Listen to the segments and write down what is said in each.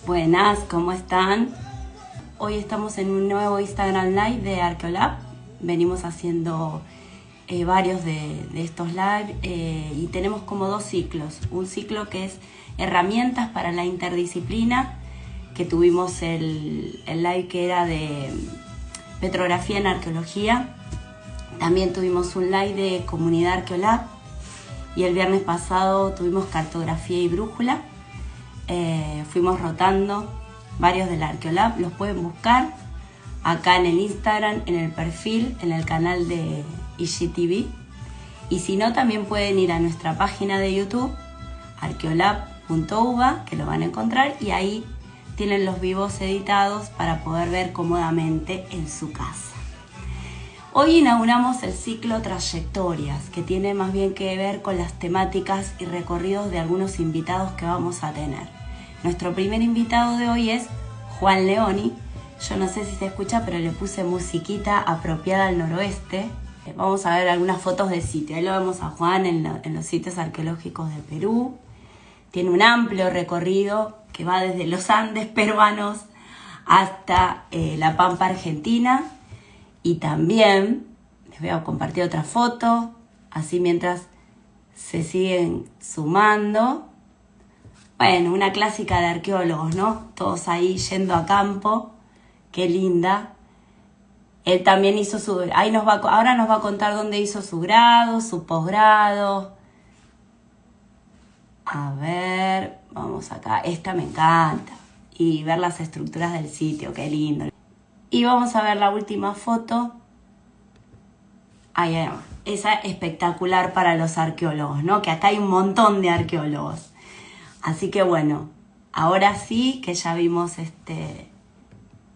Buenas, ¿cómo están? Hoy estamos en un nuevo Instagram Live de Arqueolab. Venimos haciendo varios de estos live y tenemos como dos ciclos. Un ciclo que es herramientas para la interdisciplina, que tuvimos el live que era de petrografía en arqueología. También tuvimos un live de comunidad Arqueolab y el viernes pasado tuvimos cartografía y brújula. Fuimos rotando varios del Arqueolab, los pueden buscar acá en el Instagram, en el perfil, en el canal de IGTV, y si no también pueden ir a nuestra página de YouTube, arqueolab.uva, que lo van a encontrar, y ahí tienen los vivos editados para poder ver cómodamente en su casa. Hoy inauguramos el ciclo Trayectorias, que tiene más bien que ver con las temáticas y recorridos de algunos invitados que vamos a tener. Nuestro primer invitado de hoy es Juan Leoni. Yo no sé si se escucha, pero le puse musiquita apropiada al noroeste. Vamos a ver algunas fotos del sitio. Ahí lo vemos a Juan en los sitios arqueológicos de Perú. Tiene un amplio recorrido que va desde los Andes peruanos hasta la Pampa argentina. Y también les voy a compartir otra foto, así mientras se siguen sumando. Bueno, una clásica de arqueólogos, ¿no? Todos ahí yendo a campo. Qué linda. Él también hizo su... ahora nos va a contar dónde hizo su grado, su posgrado. A ver, vamos acá. Esta me encanta. Y ver las estructuras del sitio, qué lindo. Y vamos a ver la última foto. Ahí, esa espectacular para los arqueólogos, ¿no? Que acá hay un montón de arqueólogos. Así que bueno, ahora sí que ya vimos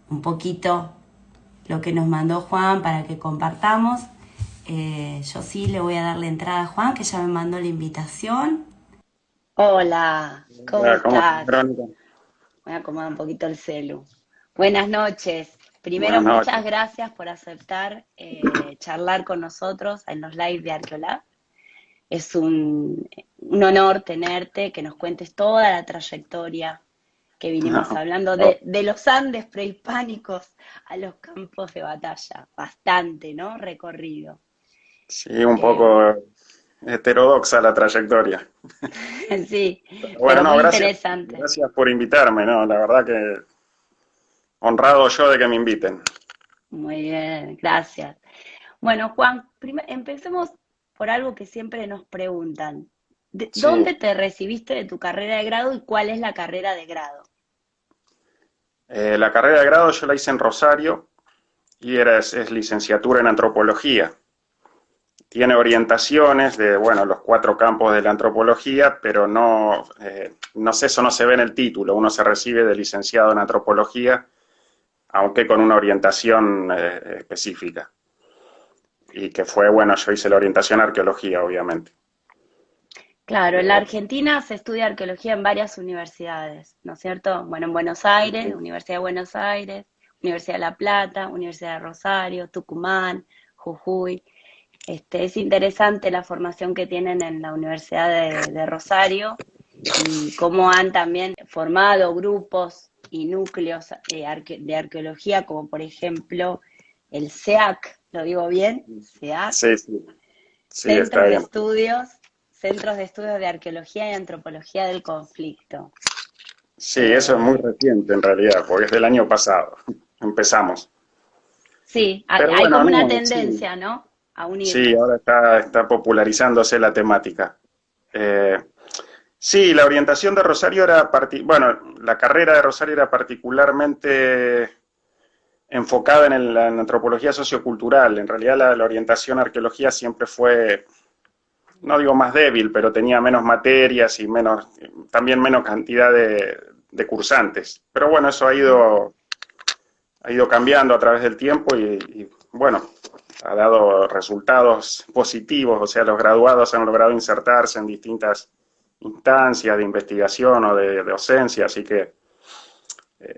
un poquito lo que nos mandó Juan para que compartamos. Yo sí le voy a dar la entrada a Juan, que ya me mandó la invitación. Hola, ¿cómo estás? Voy a acomodar un poquito el celu. Buenas noches. Primero, muchas gracias por aceptar charlar con nosotros en los live de Arqueolab. Es un honor tenerte, que nos cuentes toda la trayectoria que vinimos hablando de los Andes prehispánicos a los campos de batalla. Bastante, ¿no? Recorrido. Sí, un poco heterodoxa la trayectoria. Sí, bueno, pero muy gracias, interesante. gracias por invitarme, ¿no? La verdad que honrado yo de que me inviten. Muy bien, gracias. Bueno, Juan, empecemos por algo que siempre nos preguntan. Sí, ¿Dónde te recibiste de tu carrera de grado y cuál es la carrera de grado? la carrera de grado yo la hice en Rosario y es licenciatura en antropología. Tiene orientaciones de, bueno, los 4 campos de la antropología, pero no, no sé, eso no se ve en el título. Uno se recibe de licenciado en antropología, aunque con una orientación específica. Y que fue, bueno, yo hice la orientación a arqueología, obviamente. Claro, en la Argentina se estudia arqueología en varias universidades, ¿no es cierto? Bueno, en Buenos Aires, Universidad de Buenos Aires, Universidad de La Plata, Universidad de Rosario, Tucumán, Jujuy. Es interesante la formación que tienen en la Universidad de Rosario y cómo han también formado grupos y núcleos de arqueología, como por ejemplo el CEAC, ¿lo digo bien? CEAC, Sí, sí, sí, está Centros de bien. Estudios, Centros de Estudios de Arqueología y Antropología del Conflicto. Sí, eso es muy reciente en realidad, porque es del año pasado. Empezamos. Sí, Pero hay bueno, como una no, sí, tendencia, ¿no? A sí, unirlos. ahora está popularizándose la temática. Eh, sí, la orientación de Rosario era, bueno, la carrera de Rosario era particularmente enfocada la antropología sociocultural. En realidad la orientación a arqueología siempre fue, no digo más débil, pero tenía menos materias y también menos cantidad de cursantes. Pero bueno, eso ha ido cambiando a través del tiempo y bueno, ha dado resultados positivos, o sea, los graduados han logrado insertarse en distintas instancias de investigación o de docencia, así que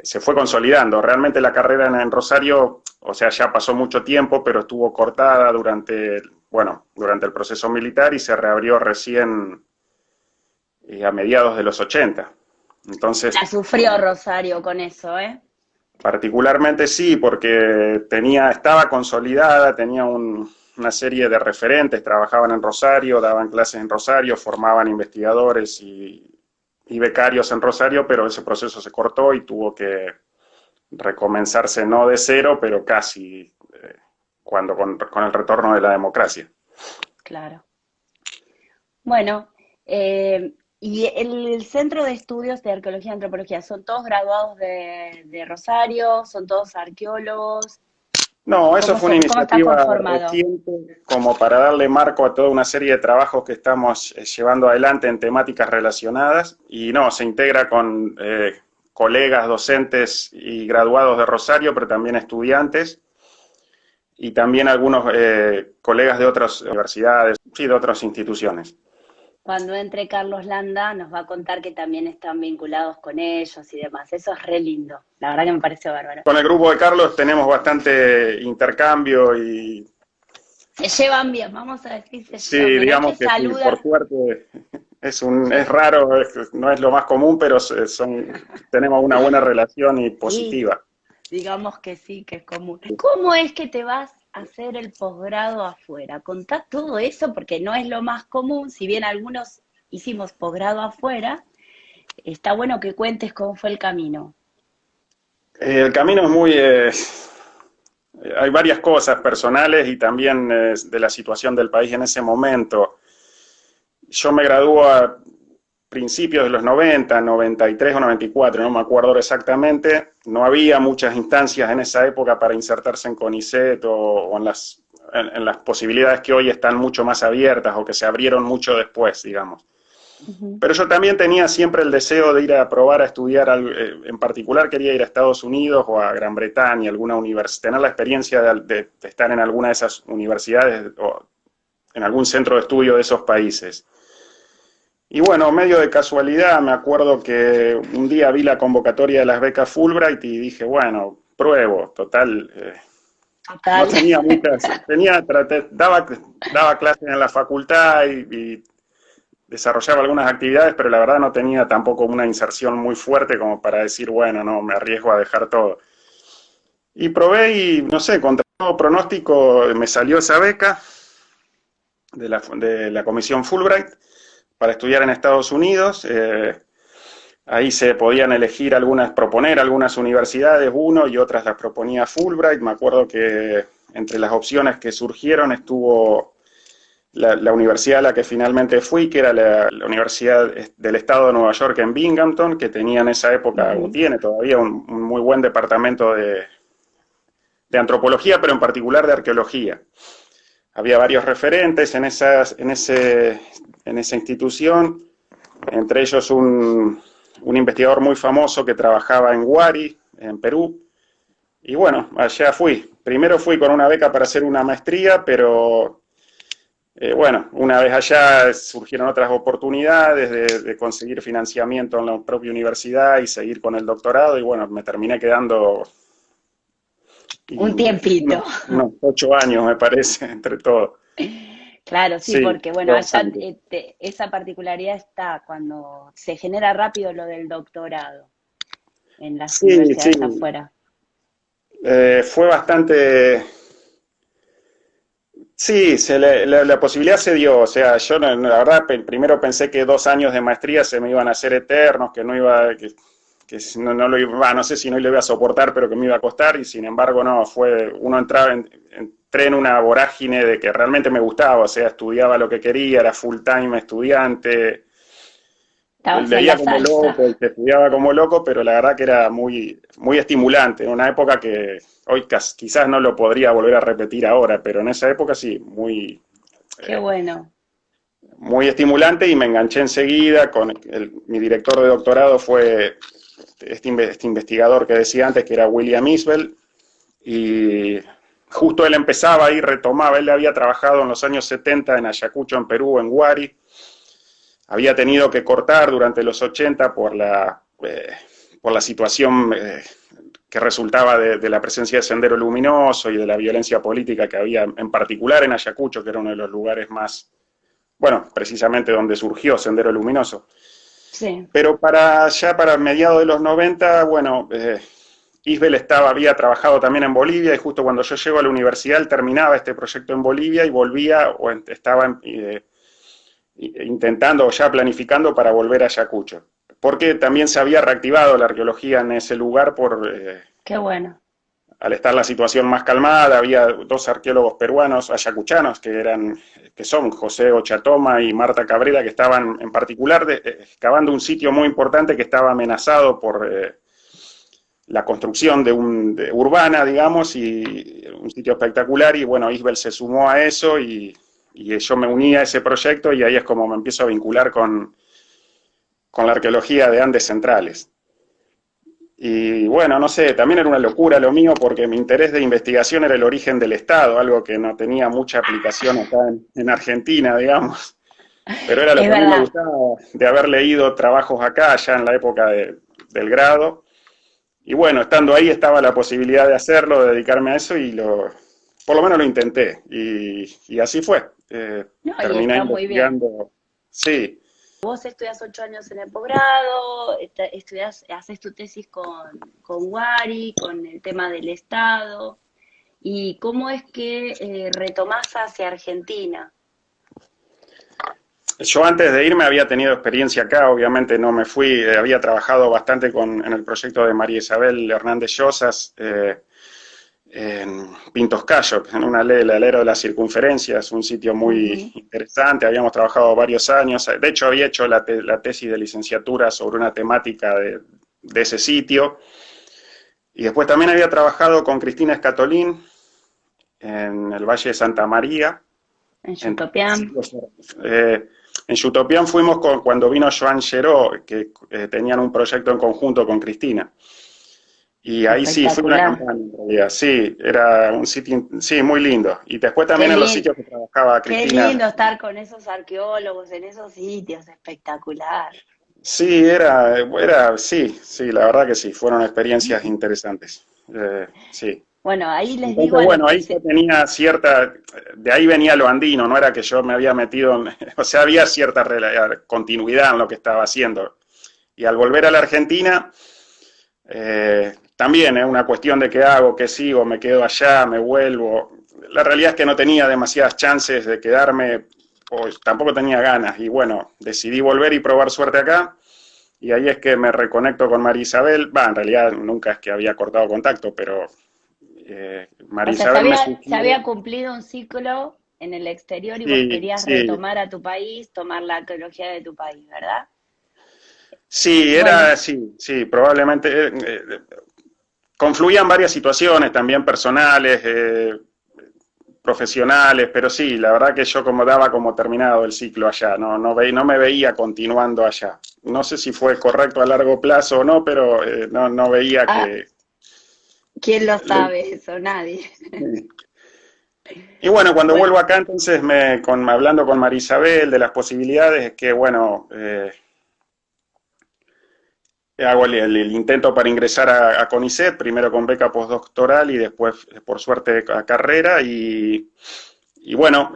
se fue consolidando. Realmente la carrera en Rosario, o sea, ya pasó mucho tiempo, pero estuvo cortada durante el proceso militar y se reabrió recién a mediados de los 80. Entonces, La sufrió Rosario con eso, ¿eh? particularmente sí, porque estaba consolidada, tenía una serie de referentes, trabajaban en Rosario, daban clases en Rosario, formaban investigadores y becarios en Rosario, pero ese proceso se cortó y tuvo que recomenzarse no de cero, pero casi con el retorno de la democracia. Claro. Bueno, y el Centro de Estudios de Arqueología y Antropología, ¿son todos graduados de Rosario? ¿Son todos arqueólogos? No, eso fue una Cómo está iniciativa conformado? reciente como para darle marco a toda una serie de trabajos que estamos llevando adelante en temáticas relacionadas y no, se integra con colegas docentes y graduados de Rosario, pero también estudiantes y también algunos colegas de otras universidades, sí, de otras instituciones. Cuando entre Carlos Landa nos va a contar que también están vinculados con ellos y demás. Eso es re lindo. La verdad que me parece bárbaro. Con el grupo de Carlos tenemos bastante intercambio y Se llevan bien, vamos a decir, se sí, llevan bien. Hay que digamos que sí, por saludar. suerte es raro, no es lo más común, pero tenemos una buena relación y Sí, positiva. digamos que sí, que es común. ¿Cómo es que te vas a hacer el posgrado afuera? Contá todo eso porque no es lo más común, si bien algunos hicimos posgrado afuera, está bueno que cuentes cómo fue el camino. El camino es hay varias cosas personales y también de la situación del país en ese momento. Yo me graduó a principios de los 90, 93 o 94, no me acuerdo exactamente. No había muchas instancias en esa época para insertarse en CONICET o en las posibilidades que hoy están mucho más abiertas o que se abrieron mucho después, digamos. Ujú. Pero yo también tenía siempre el deseo de ir a probar a estudiar, en particular quería ir a Estados Unidos o a Gran Bretaña, alguna universidad, tener la experiencia de estar en alguna de esas universidades o en algún centro de estudio de esos países. Y bueno, medio de casualidad, me acuerdo que un día vi la convocatoria de las becas Fulbright y dije, bueno, pruebo, total. No Total. tenía muchas, daba clases en la facultad y desarrollaba algunas actividades, pero la verdad no tenía tampoco una inserción muy fuerte como para decir, bueno, no, me arriesgo a dejar todo. Y probé y, no sé, contra todo pronóstico me salió esa beca de la Comisión Fulbright para estudiar en Estados Unidos. Ahí se podían elegir proponer algunas universidades, uno y otras las proponía Fulbright. Me acuerdo que entre las opciones que surgieron estuvo la universidad a la que finalmente fui, que era la Universidad del Estado de Nueva York en Binghamton, que tenía en esa época, o Ujú. tiene todavía, un muy buen departamento de antropología, pero en particular de arqueología. Había varios referentes en esa institución, entre ellos un investigador muy famoso que trabajaba en Huari, en Perú, y bueno, allá fui. Primero fui con una beca para hacer una maestría, pero bueno, una vez allá surgieron otras oportunidades de conseguir financiamiento en la propia universidad y seguir con el doctorado, y bueno, me terminé quedando Un y tiempito. unos 8 años, me parece, entre todo. Claro, sí, Sí, porque bueno, fue allá bastante. esa particularidad está cuando se genera rápido lo del doctorado en las Sí, sí, universidades afuera. fue bastante. Sí, la posibilidad se dio, o sea, yo la verdad primero pensé que 2 años de maestría se me iban a hacer eternos, que no iba, que no lo iba, no sé si no lo iba a soportar, pero que me iba a costar, y sin embargo no, uno entré en una vorágine de que realmente me gustaba, o sea, estudiaba lo que quería, era full time estudiante, Estabas en leía la como salsa. loco y te estudiaba como loco, pero la verdad que era muy, muy estimulante, en una época que hoy quizás no lo podría volver a repetir ahora, pero en esa época sí, Qué eh, bueno. muy estimulante y me enganché enseguida. Mi director de doctorado fue este investigador que decía antes, que era William Isbell, y justo él empezaba y retomaba, él había trabajado en los años 70 en Ayacucho, en Perú, en Huari, había tenido que cortar durante los 80 por la situación que resultaba de la presencia de Sendero Luminoso y de la violencia política que había, en particular en Ayacucho, que era uno de los lugares más, bueno, precisamente donde surgió Sendero Luminoso. Sí, Pero ya para mediados de los 90, bueno, Isbel había trabajado también en Bolivia y justo cuando yo llego a la universidad él terminaba este proyecto en Bolivia y volvía o estaba intentando o ya planificando para volver a Ayacucho. Porque también se había reactivado la arqueología en ese lugar qué bueno. al estar la situación más calmada, había dos arqueólogos peruanos, ayacuchanos, que son José Ochatoma y Marta Cabrera, que estaban en particular excavando un sitio muy importante que estaba amenazado por la construcción urbana, digamos, y un sitio espectacular, y bueno, Isbel se sumó a eso y yo me uní a ese proyecto y ahí es como me empiezo a vincular con la arqueología de Andes centrales. Y bueno, no sé, también era una locura lo mío porque mi interés de investigación era el origen del Estado, algo que no tenía mucha aplicación acá en Argentina, digamos. Pero era lo Es que a mí me verdad. gustaba de haber leído trabajos acá, ya en la época del grado. Y bueno, estando ahí estaba la posibilidad de hacerlo, de dedicarme a eso por lo menos lo intenté. Y así fue. No, y Terminé está muy bien. investigando. Sí, Vos estudias 8 años en el posgrado, haces tu tesis con Wari, con el tema del Estado. ¿Y cómo es que retomás hacia Argentina? yo antes de irme había tenido experiencia acá, obviamente no me fui, había trabajado bastante en el proyecto de María Isabel Hernández Llosas, en Pintos Cayo, en el alero de las circunferencias, un sitio muy Ujú. interesante, habíamos trabajado varios años, de hecho había hecho la tesis de licenciatura sobre una temática de ese sitio, y después también había trabajado con Cristina Escatolín en el Valle de Santa María, En en, Yutopián. eh, en Yutopián fuimos cuando vino Joan Geró, que tenían un proyecto en conjunto con Cristina. Y ahí sí, fue una Espectacular. campaña en realidad, sí, era un sitio, sí, muy lindo. Y después Qué también en los lindo, sitios que trabajaba qué Cristina, lindo estar con esos arqueólogos en esos sitios, espectacular. sí, sí, sí, la verdad que sí, fueron experiencias interesantes, sí. Bueno, ahí les digo Entonces, a los bueno, que ahí se... yo tenía de ahí venía lo andino, no era que yo me había metido, o sea, había cierta continuidad en lo que estaba haciendo. Y al volver a la Argentina, también es una cuestión de qué hago, qué sigo, me quedo allá, me vuelvo. La realidad es que no tenía demasiadas chances de quedarme, pues tampoco tenía ganas. Y bueno, decidí volver y probar suerte acá. Y ahí es que me reconecto con María Isabel. Va, en realidad nunca es que había cortado contacto, pero O María sea, se Isabel me había, se sugiere. había cumplido un ciclo en el exterior y vos Sí, querías sí. retomar a tu país, tomar la arqueología de tu país, ¿verdad? Sí, Bueno, sí, sí, probablemente. Confluían varias situaciones también personales, profesionales, pero sí, la verdad que yo como daba como terminado el ciclo allá, no me veía continuando allá. No sé si fue correcto a largo plazo o no, pero no veía ah, que... ¿quién lo sabe eso? Nadie. Y bueno, cuando Bueno, vuelvo acá, entonces, hablando con Marisabel de las posibilidades, es que bueno, hago el intento para ingresar a CONICET, primero con beca postdoctoral y después, por suerte, a carrera, y bueno,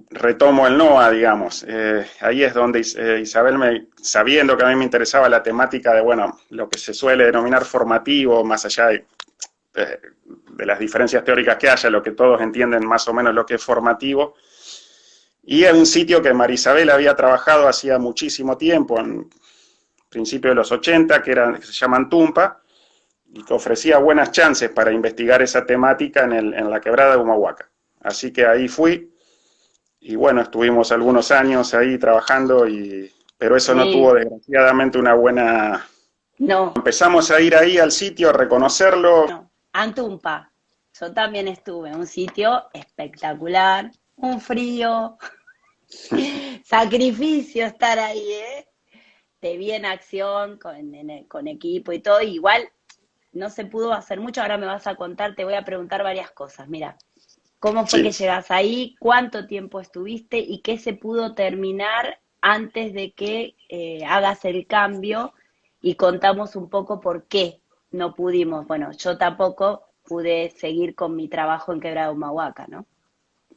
retomo el NOA, digamos. Ahí es donde Isabel, sabiendo que a mí me interesaba la temática de, bueno, lo que se suele denominar formativo, más allá de las diferencias teóricas que haya, lo que todos entienden más o menos lo que es formativo, y es un sitio que Marisabel había trabajado hacía muchísimo tiempo, en principios de los 80, que se llaman Tumpa, y que ofrecía buenas chances para investigar esa temática en la quebrada de Humahuaca. Así que ahí fui, y bueno, estuvimos algunos años ahí trabajando, pero eso no tuvo sí, desgraciadamente una buena... no, Empezamos a ir ahí al sitio, a reconocerlo. no. Antumpa, yo también estuve, un sitio espectacular, un frío, sacrificio estar ahí, ¿eh? Te vi en acción con equipo y todo, igual no se pudo hacer mucho, ahora me vas a contar, te voy a preguntar varias cosas. Mira, ¿cómo fue que Sí, llegas ahí? ¿Cuánto tiempo estuviste? ¿Y qué se pudo terminar antes de que hagas el cambio? Y contamos un poco por qué no pudimos. Bueno, yo tampoco pude seguir con mi trabajo en Quebrada Humahuaca, ¿no?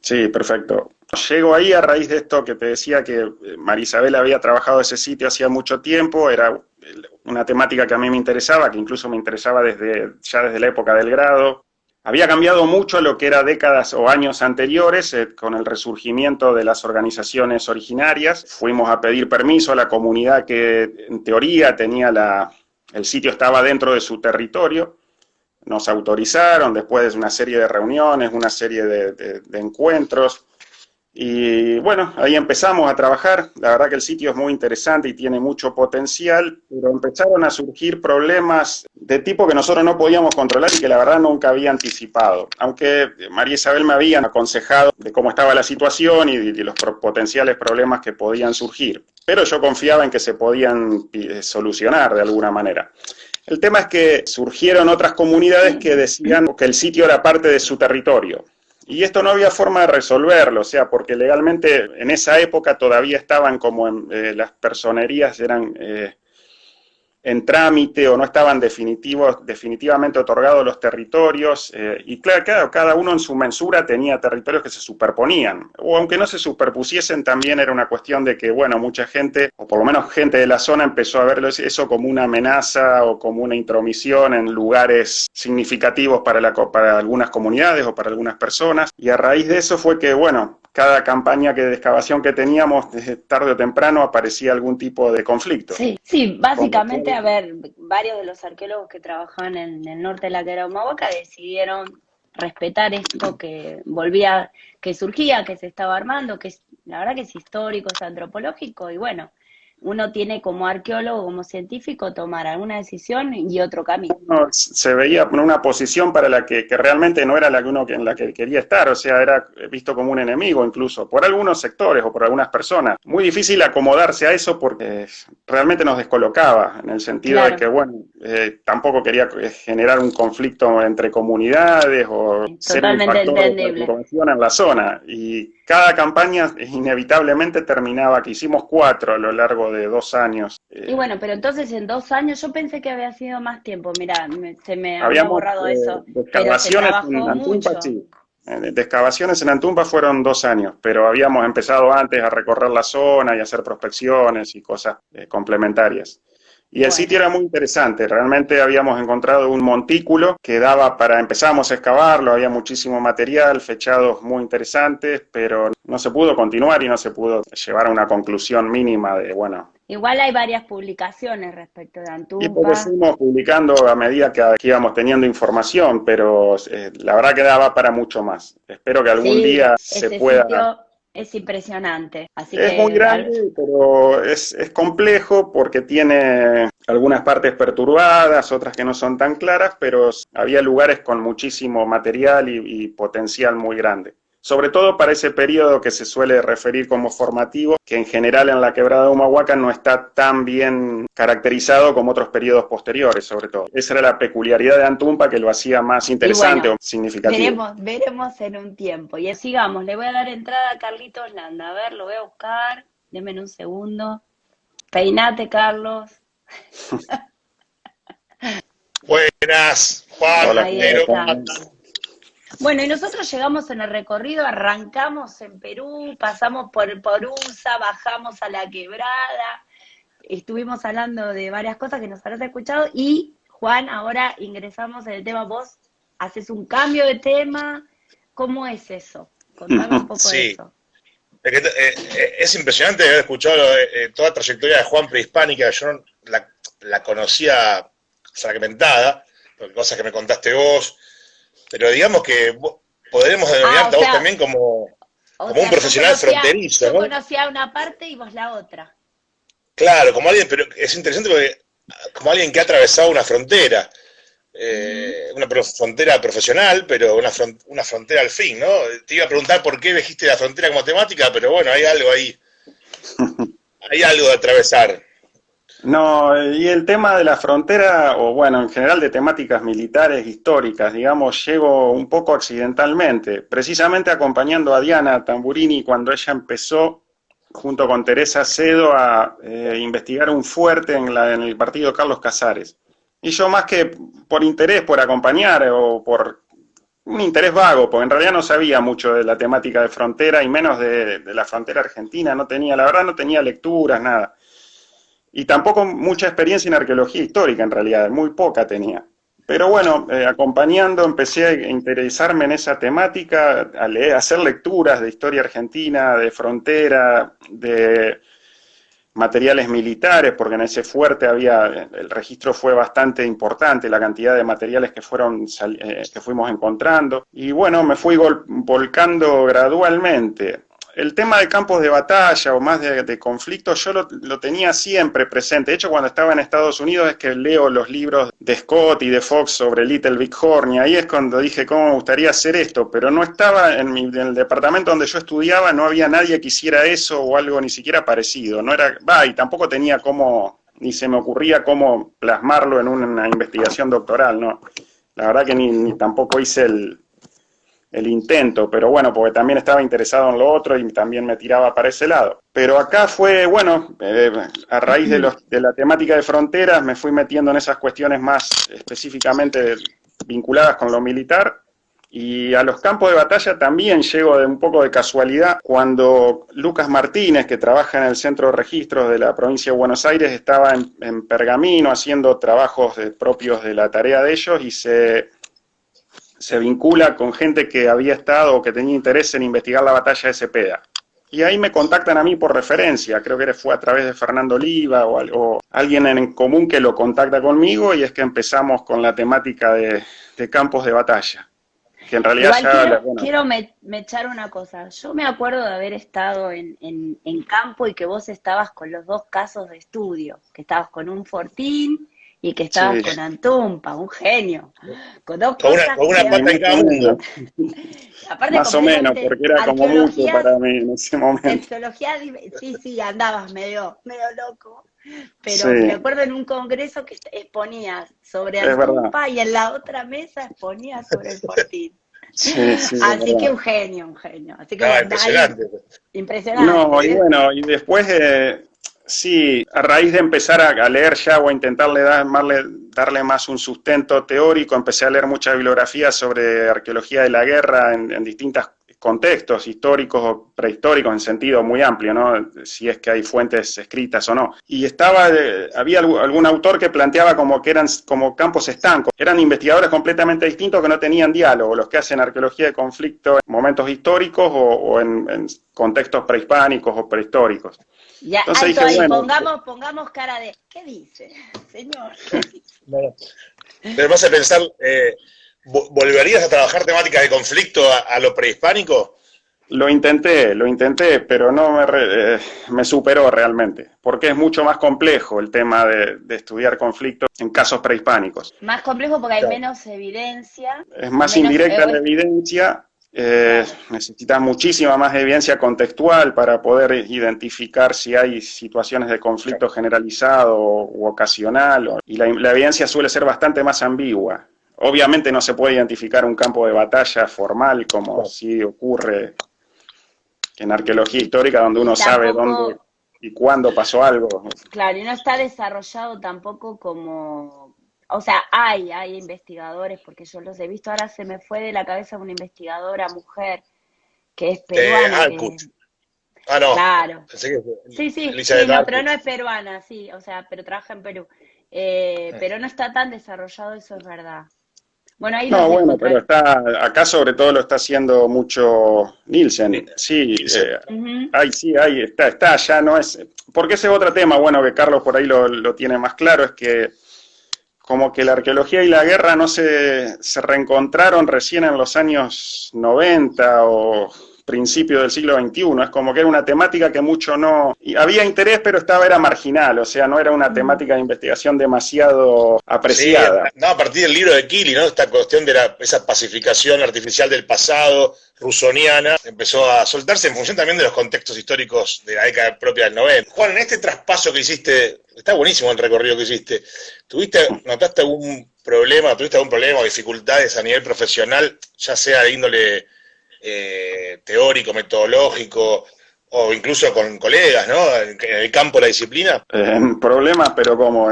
Sí, perfecto. Llego ahí a raíz de esto que te decía que María Isabel había trabajado ese sitio hacía mucho tiempo, era una temática que a mí me interesaba, que incluso me interesaba ya desde la época del grado. Había cambiado mucho lo que era décadas o años anteriores con el resurgimiento de las organizaciones originarias. Fuimos a pedir permiso a la comunidad que en teoría el sitio estaba dentro de su territorio. Nos autorizaron después de una serie de reuniones, una serie de encuentros. Y bueno, ahí empezamos a trabajar. La verdad que el sitio es muy interesante y tiene mucho potencial, pero empezaron a surgir problemas de tipo que nosotros no podíamos controlar y que la verdad nunca había anticipado. Aunque María Isabel me había aconsejado de cómo estaba la situación y de los potenciales problemas que podían surgir. Pero yo confiaba en que se podían solucionar de alguna manera. El tema es que surgieron otras comunidades que decían que el sitio era parte de su territorio. Y esto no había forma de resolverlo, o sea, porque legalmente en esa época todavía estaban como las personerías eran en trámite o no estaban definitivamente otorgados los territorios, y claro, cada uno en su mensura tenía territorios que se superponían, o aunque no se superpusiesen también era una cuestión de que, bueno, mucha gente, o por lo menos gente de la zona empezó a verlo eso como una amenaza o como una intromisión en lugares significativos para algunas comunidades o para algunas personas, y a raíz de eso fue que, bueno, cada campaña de excavación que teníamos, tarde o temprano aparecía algún tipo de conflicto. Sí, sí, básicamente, a ver, varios de los arqueólogos que trabajaban en el norte de la Quebrada Humahuaca decidieron respetar esto que surgía, que se estaba armando, la verdad que es histórico, es antropológico, y bueno, uno tiene como arqueólogo, como científico, tomar alguna decisión y otro camino. Uno se veía en una posición para la que realmente no era en la que quería estar, o sea, era visto como un enemigo incluso, por algunos sectores o por algunas personas. Muy difícil acomodarse a eso porque realmente nos descolocaba, en el sentido Claro. de que, bueno, tampoco quería generar un conflicto entre comunidades o ser un factor de perturbación en la zona. Y cada campaña inevitablemente terminaba, que hicimos 4 a lo largo de 2 años. Y bueno, pero entonces en 2 años, yo pensé que había sido más tiempo, mirá, se me había borrado eso, de pero se excavaciones trabajó en Antumpa, mucho. sí. De excavaciones en Antumpa fueron 2 años, pero habíamos empezado antes a recorrer la zona y a hacer prospecciones y cosas complementarias. Y el sitio era muy interesante, realmente habíamos encontrado un montículo que empezamos a excavarlo, había muchísimo material, fechados muy interesantes, pero no se pudo continuar y no se pudo llevar a una conclusión mínima de, bueno. Igual hay varias publicaciones respecto de Antumpa. Y porque fuimos publicando a medida que íbamos teniendo información, pero la verdad que daba para mucho más. Espero que algún día se pueda... Sitio es impresionante. Así es muy grande, pero es complejo porque tiene algunas partes perturbadas, otras que no son tan claras, pero había lugares con muchísimo material y potencial muy grande. Sobre todo para ese periodo que se suele referir como formativo, que en general en la Quebrada de Humahuaca no está tan bien caracterizado como otros periodos posteriores, sobre todo. Esa era la peculiaridad de Antumpa que lo hacía más interesante o significativo. Veremos en un tiempo. Y sigamos, le voy a dar entrada a Carlitos Landa. A ver, lo voy a buscar. Denme un segundo. Peinate, Carlos. Buenas, Juan. Hola, bueno, y nosotros llegamos en el recorrido, arrancamos en Perú, pasamos por USA, bajamos a la Quebrada, estuvimos hablando de varias cosas que nos habrás escuchado, y Juan, ahora ingresamos en el tema, vos haces un cambio de tema, ¿cómo es eso? Contame un poco de eso. Es impresionante haber escuchado toda la trayectoria de Juan prehispánica, yo la conocía fragmentada, por cosas que me contaste vos, pero digamos que podremos denominarte a vos también como un profesional fronterizo, ¿no? Yo conocía una parte y vos la otra. Claro, como alguien, pero es interesante porque como alguien que ha atravesado una frontera, una frontera profesional, pero una frontera al fin, ¿no? Te iba a preguntar por qué elegiste la frontera como temática, pero bueno, hay algo ahí, hay algo de atravesar. No, y el tema de la frontera, o bueno, en general de temáticas militares históricas, digamos, llego un poco accidentalmente, precisamente acompañando a Diana Tamburini cuando ella empezó, junto con Teresa Cedo, a investigar un fuerte en el partido Carlos Casares. Y yo más que por interés, por acompañar o por un interés vago, porque en realidad no sabía mucho de la temática de frontera y menos de la frontera argentina, la verdad no tenía lecturas, nada. Y tampoco mucha experiencia en arqueología histórica en realidad, muy poca tenía. Pero bueno, acompañando empecé a interesarme en esa temática, a leer, a hacer lecturas de historia argentina, de frontera, de materiales militares, porque en ese fuerte el registro fue bastante importante, la cantidad de materiales que fuimos encontrando, y bueno, me fui volcando gradualmente. El tema de campos de batalla o más de conflictos yo lo tenía siempre presente. De hecho, cuando estaba en Estados Unidos es que leo los libros de Scott y de Fox sobre Little Big Horn, y ahí es cuando dije cómo me gustaría hacer esto, pero no estaba en el departamento donde yo estudiaba, no había nadie que hiciera eso o algo ni siquiera parecido. No era, y tampoco tenía ni se me ocurría cómo plasmarlo en una investigación doctoral, ¿no? La verdad que ni tampoco hice el intento, pero bueno, porque también estaba interesado en lo otro y también me tiraba para ese lado. Pero acá fue, bueno, a raíz de la temática de fronteras me fui metiendo en esas cuestiones más específicamente vinculadas con lo militar, y a los campos de batalla también llego de un poco de casualidad cuando Lucas Martínez, que trabaja en el Centro de Registros de la provincia de Buenos Aires, estaba en Pergamino haciendo trabajos propios de la tarea de ellos y se vincula con gente que había estado o que tenía interés en investigar la batalla de Cepeda. Y ahí me contactan a mí por referencia, creo que fue a través de Fernando Oliva o alguien en común que lo contacta conmigo, y es que empezamos con la temática de campos de batalla. Que en realidad igual quiero echar una cosa. Yo me acuerdo de haber estado en campo y que vos estabas con los dos casos de estudio, que estabas con un Fortín y que estabas con Antumpa, un genio, con dos cosas. Con una pata en cada mundo. Aparte, más o menos, porque era como mucho para mí en ese momento. Sí, andabas medio loco, pero me acuerdo en un congreso que exponías sobre Antumpa y en la otra mesa exponías sobre el Fortín. Sí, así que un genio. Así que impresionante. Impresionante. No, y bueno, y después... sí, a raíz de empezar a leer ya o a intentarle darle más un sustento teórico, empecé a leer mucha bibliografía sobre arqueología de la guerra en distintos contextos históricos o prehistóricos en sentido muy amplio, ¿no? Si es que hay fuentes escritas o no. Y había algún autor que planteaba como que eran como campos estancos, eran investigadores completamente distintos que no tenían diálogo, los que hacen arqueología de conflicto en momentos históricos o en contextos prehispánicos o prehistóricos. Ya, entonces dije, pongamos cara de, ¿qué dice, señor? Pero vas a pensar, ¿volverías a trabajar temáticas de conflicto a lo prehispánico? Lo intenté, pero no me superó realmente, porque es mucho más complejo el tema de estudiar conflictos en casos prehispánicos. Más complejo porque hay menos evidencia. Es más indirecta la evidencia. Necesitas muchísima más evidencia contextual para poder identificar si hay situaciones de conflicto generalizado u ocasional, y la evidencia suele ser bastante más ambigua. Obviamente no se puede identificar un campo de batalla formal como sí ocurre en arqueología histórica, donde uno sabe dónde y cuándo pasó algo. Claro, y no está desarrollado tampoco como... O sea, hay investigadores, porque yo los he visto, ahora se me fue de la cabeza una investigadora mujer que es peruana. No. Claro. Sí, no, pero no es peruana, sí, o sea, pero trabaja en Perú. Pero no está tan desarrollado, eso es verdad. Bueno, ahí pero acá sobre todo lo está haciendo mucho Nielsen. Sí, ahí está, ya no es... Porque ese es otro tema, bueno, que Carlos por ahí lo tiene más claro, es que como que la arqueología y la guerra no se reencontraron recién en los años 90 o principios del siglo XXI, es como que era una temática que mucho no... Había interés, pero era marginal, o sea, no era una temática de investigación demasiado apreciada. Sí, a partir del libro de Kili, ¿no? Esta cuestión de esa pacificación artificial del pasado, rusoniana, empezó a soltarse en función también de los contextos históricos de la década propia del 90. Juan, en este traspaso que hiciste, está buenísimo el recorrido que hiciste, ¿notaste algún problema o dificultades a nivel profesional, ya sea de índole teórico, metodológico, o incluso con colegas, ¿no? En el campo de la disciplina? Problemas, pero como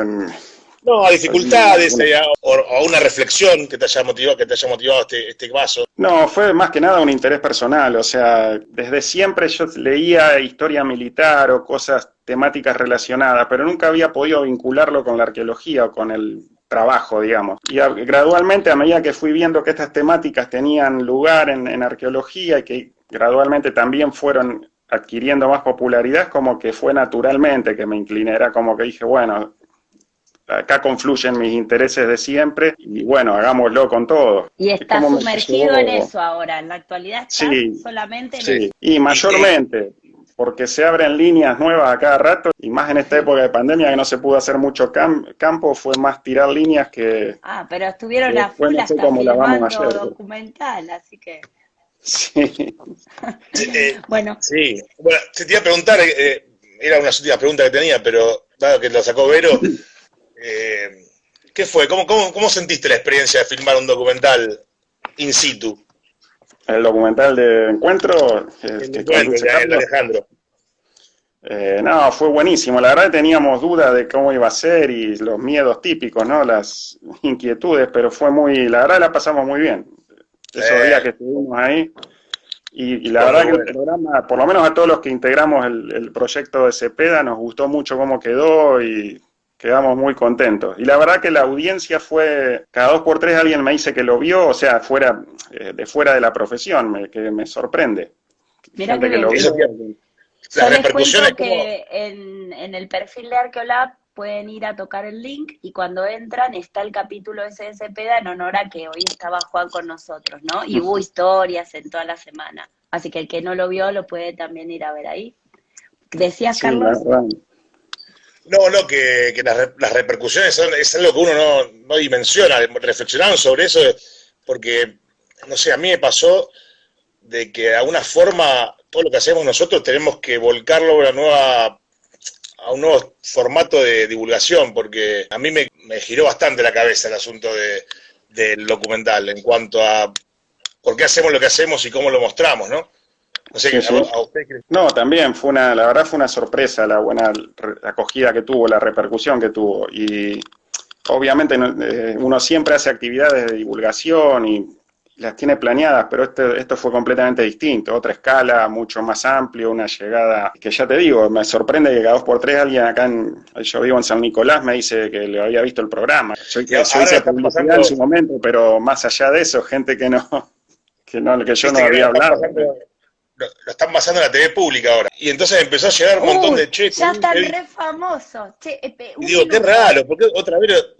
No, a dificultades, Una- o a una reflexión que te haya motivado este caso. No, fue más que nada un interés personal, o sea, desde siempre yo leía historia militar o cosas temáticas relacionadas, pero nunca había podido vincularlo con la arqueología o con el trabajo, digamos. Y gradualmente, a medida que fui viendo que estas temáticas tenían lugar en arqueología y que gradualmente también fueron adquiriendo más popularidad, como que fue naturalmente que me incliné, era como que dije, bueno, acá confluyen mis intereses de siempre y bueno, hagámoslo con todo. Y Es estás como me sumergido en llevó- eso ahora, en la actualidad estás Sí, solamente en sí, eso. y mayormente, porque se abren líneas nuevas a cada rato, y más en esta Sí. época de pandemia que no se pudo hacer mucho campo, fue más tirar líneas Ah, pero estuvieron que a después full no sé hasta cómo la vamos a filmando hacer. documental, así que Sí, bueno, Sí, bueno, te iba a preguntar, era una última pregunta que tenía, pero dado que lo sacó Vero, ¿qué fue? ¿Cómo sentiste la experiencia de filmar un documental in situ? el documental de Encuentro El que encuentro, conduce el Carlos, Alejandro. no, fue buenísimo. La verdad teníamos dudas de cómo iba a ser y los miedos típicos, ¿no? Las inquietudes, pero la verdad la pasamos muy bien. Esos días que estuvimos ahí. Y la Fue verdad muy que el bueno. programa, por lo menos a todos los que integramos el proyecto de Cepeda, nos gustó mucho cómo quedó y quedamos muy contentos. Y la verdad que la audiencia fue, cada 2 por 3 alguien me dice que lo vio, o sea, de fuera de la profesión, que me sorprende. mira Gente qué que lo bien. Eso vio. las Yo les repercusiones, cuento que en el perfil de Arqueolab pueden ir a tocar el link y cuando entran está el capítulo ese de Cepeda en honor a que hoy estaba Juan con nosotros, ¿no? Y hubo historias en toda la semana. Así que el que no lo vio lo puede también ir a ver ahí. ¿Decías, Sí, la Carlos? verdad. no, que las repercusiones es algo que uno no dimensiona, reflexionaron sobre eso, porque, no sé, a mí me pasó de que de alguna forma todo lo que hacemos nosotros tenemos que volcarlo a un nuevo formato de divulgación, porque a mí me giró bastante la cabeza el asunto del documental en cuanto a por qué hacemos lo que hacemos y cómo lo mostramos, ¿no? No sé, Sí, sí. a usted No, también la verdad fue una sorpresa la buena acogida que tuvo, la repercusión que tuvo. Y obviamente uno siempre hace actividades de divulgación y las tiene planeadas, pero esto fue completamente distinto, otra escala, mucho más amplio, una llegada que ya te digo, me sorprende que cada 2 por 3 alguien yo vivo en San Nicolás, me dice que le había visto el programa. Yo ahora lo hice están publicidad en pasando, su momento, pero más allá de eso, gente que yo no viste que había lo están hablado. pasando, lo están pasando en la TV pública ahora. Y entonces empezó a llegar un montón de che, Ya están re famosos. Che, y un digo, qué minuto. raro, porque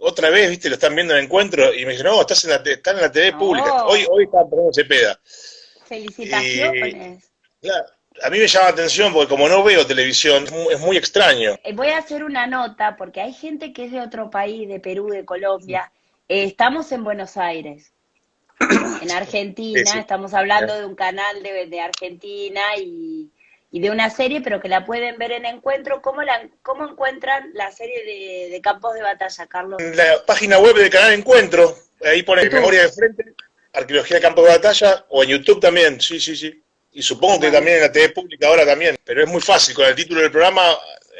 otra vez, viste, lo están viendo en encuentro, y me dice, no, están en la TV pública. Hoy No, están poniendo Cepeda. Y felicitaciones. claro, a mí me llama la atención porque como no veo televisión, es muy extraño. Voy a hacer una nota porque hay gente que es de otro país, de Perú, de Colombia. Estamos en Buenos Aires, en Sí, Argentina. sí. Estamos hablando de un canal de Argentina y de una serie, pero que la pueden ver en Encuentro. ¿Cómo encuentran la serie de Campos de Batalla, Carlos? En la página web del canal Encuentro, ahí pone YouTube. Memoria de Frente, Arqueología de Campo de Batalla, o en YouTube también, sí, sí, sí. Y supongo que Bueno, también en la TV pública ahora también, pero es muy fácil, con el título del programa,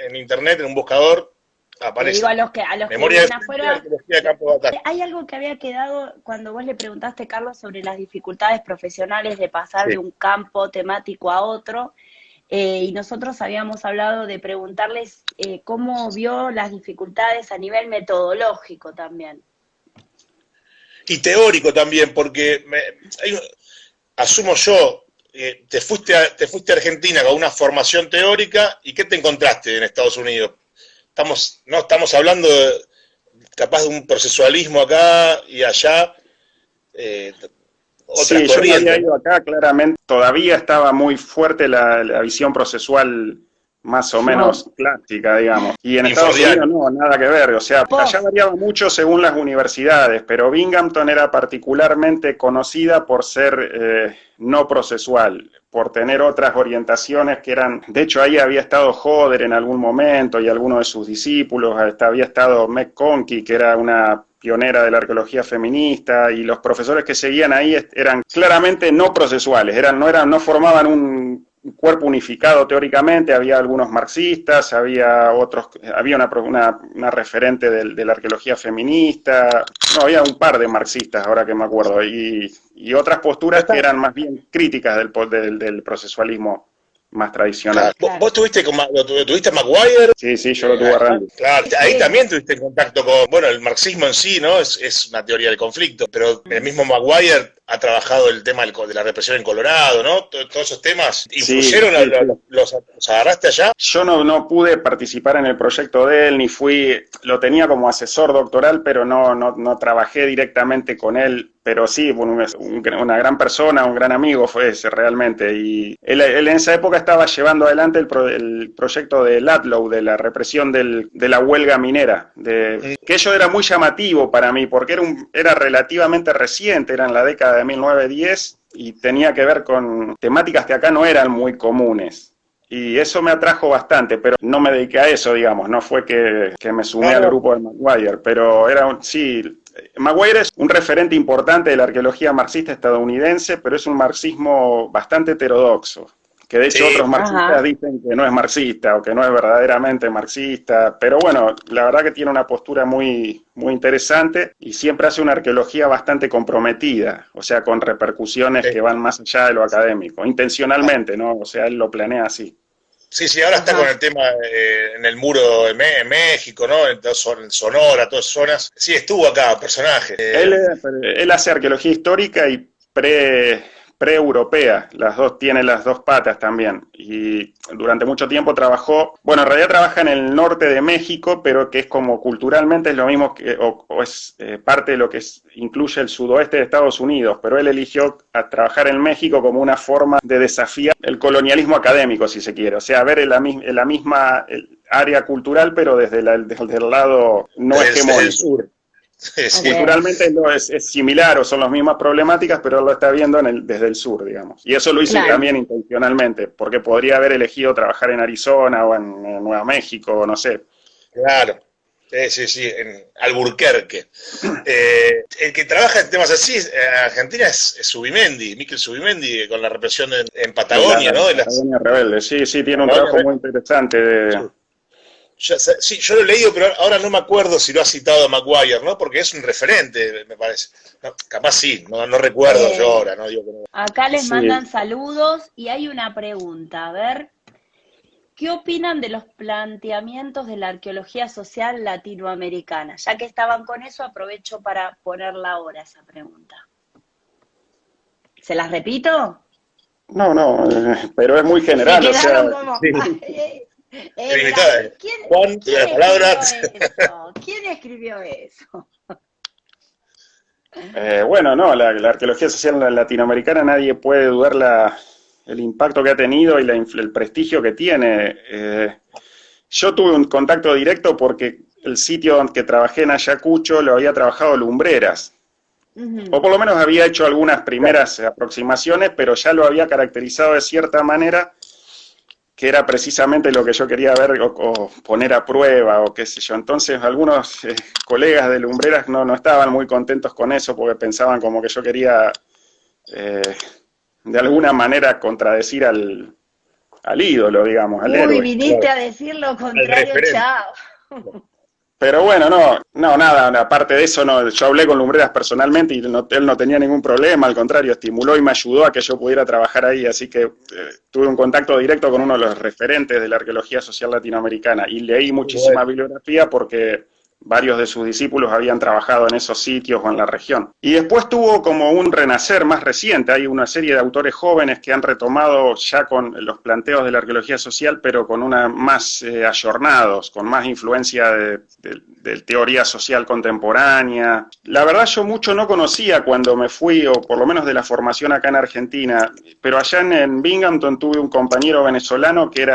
en internet, en un buscador, le aparece. digo a los que Memoria de viven Frente, afuera. Arqueología de Campo de Batalla. Hay algo que había quedado cuando vos le preguntaste, Carlos, sobre las dificultades profesionales de pasar Sí. de un campo temático a otro, y nosotros habíamos hablado de preguntarles cómo vio las dificultades a nivel metodológico también. Y teórico también, porque asumo yo, te fuiste a Argentina con una formación teórica, ¿y qué te encontraste en Estados Unidos? No estamos hablando capaz de un procesualismo acá y allá, otra Sí, yo no había corriente. ido acá, claramente todavía estaba muy fuerte la visión procesual más o menos clásica, digamos. Y en Estados Infodiario. Unidos no, nada que ver. O sea, allá variaba mucho según las universidades, pero Binghamton era particularmente conocida por ser no procesual, por tener otras orientaciones que eran... De hecho, ahí había estado Hodder en algún momento y algunos de sus discípulos, había estado Meg Conkey, que era una pionera de la arqueología feminista, y los profesores que seguían ahí eran claramente no procesuales, no formaban un cuerpo unificado teóricamente, había algunos marxistas, había otros, había una referente de la arqueología feminista, no, había un par de marxistas, ahora que me acuerdo, y otras posturas que eran más bien críticas del procesualismo más tradicional. Claro. ¿Vos tuviste a Maguire? Sí, yo lo tuve a Randy. Claro, ahí también tuviste contacto con, bueno, el marxismo en sí, ¿no? Es una teoría del conflicto, pero el mismo Maguire ha trabajado el tema de la represión en Colorado, ¿no? Todos esos temas influyeron, ¿los agarraste allá? Yo no pude participar en el proyecto de él, ni lo tenía como asesor doctoral, pero no trabajé directamente con él, pero sí, una gran persona, un gran amigo fue ese realmente, y él en esa época estaba llevando adelante el proyecto de Ludlow, de la represión de la huelga minera, que eso era muy llamativo para mí, porque era relativamente reciente, era en la década de 1910, y tenía que ver con temáticas que acá no eran muy comunes. Y eso me atrajo bastante, pero no me dediqué a eso, digamos, no fue que me sumé al grupo de Maguire, pero Maguire es un referente importante de la arqueología marxista estadounidense, pero es un marxismo bastante heterodoxo, que de hecho otros marxistas dicen que no es marxista o que no es verdaderamente marxista, pero bueno, la verdad que tiene una postura muy, muy interesante y siempre hace una arqueología bastante comprometida, o sea, con repercusiones que van más allá de lo académico, intencionalmente, ¿no? O sea, él lo planea así. Sí, ahora está con el tema en el muro en México, ¿no? En Sonora, todas esas zonas. Sí, estuvo acá, personaje. Él hace arqueología histórica y pre-europea, tiene las dos patas también, y durante mucho tiempo trabajó, bueno, en realidad trabaja en el norte de México, pero que es como culturalmente es lo mismo, o es parte de lo que incluye el sudoeste de Estados Unidos, pero él eligió trabajar en México como una forma de desafiar el colonialismo académico, si se quiere, o sea, ver la misma área cultural, pero desde el lado no hegemónico. Desde el sur. Sí. Culturalmente es similar o son las mismas problemáticas, pero él lo está viendo desde el sur, digamos. Y eso lo hice también intencionalmente, porque podría haber elegido trabajar en Arizona o en Nueva México, no sé. Claro, sí, en Alburquerque. El que trabaja en temas así en Argentina es Zubimendi, Miquel Zubimendi, con la represión en Patagonia, ¿no? Patagonia Rebelde, sí, tiene un trabajo muy interesante. Yo lo he leído, pero ahora no me acuerdo si lo ha citado a Maguire, ¿no? Porque es un referente, me parece. No, capaz sí, no recuerdo yo ahora, no digo que no. Acá les mandan saludos y hay una pregunta, a ver, ¿qué opinan de los planteamientos de la arqueología social latinoamericana? Ya que estaban con eso, aprovecho para ponerla ahora esa pregunta. ¿Se las repito? No, pero es muy general, o sea... Como... Juan, la palabra. ¿Quién escribió eso? Bueno, no, la arqueología social latinoamericana nadie puede dudar el impacto que ha tenido y el prestigio que tiene. Yo tuve un contacto directo porque el sitio donde trabajé en Ayacucho lo había trabajado Lumbreras. O por lo menos había hecho algunas primeras aproximaciones, pero ya lo había caracterizado de cierta manera, que era precisamente lo que yo quería ver o poner a prueba o qué sé yo. Entonces algunos colegas de Lumbreras no estaban muy contentos con eso porque pensaban como que yo quería de alguna manera contradecir al ídolo, digamos, al héroe. Viniste a decir lo contrario, chao. Pero bueno, nada, aparte de eso, yo hablé con Lumbreras personalmente y él no tenía ningún problema, al contrario, estimuló y me ayudó a que yo pudiera trabajar ahí, así que tuve un contacto directo con uno de los referentes de la arqueología social latinoamericana y leí muchísima bibliografía porque varios de sus discípulos habían trabajado en esos sitios o en la región. Y después tuvo como un renacer más reciente, hay una serie de autores jóvenes que han retomado ya con los planteos de la arqueología social, pero con más ayornados, con más influencia de teoría social contemporánea. La verdad yo mucho no conocía cuando me fui, o por lo menos de la formación acá en Argentina, pero allá en Binghamton tuve un compañero venezolano que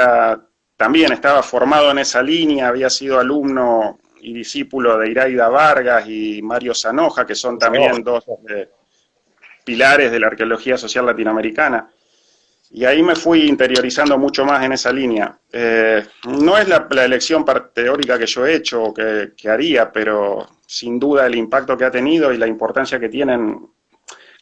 también estaba formado en esa línea, había sido alumno y discípulo de Iraida Vargas y Mario Zanoja, que son también dos pilares de la arqueología social latinoamericana. Y ahí me fui interiorizando mucho más en esa línea. No es la elección teórica que yo he hecho o que haría, pero sin duda el impacto que ha tenido y la importancia que tienen,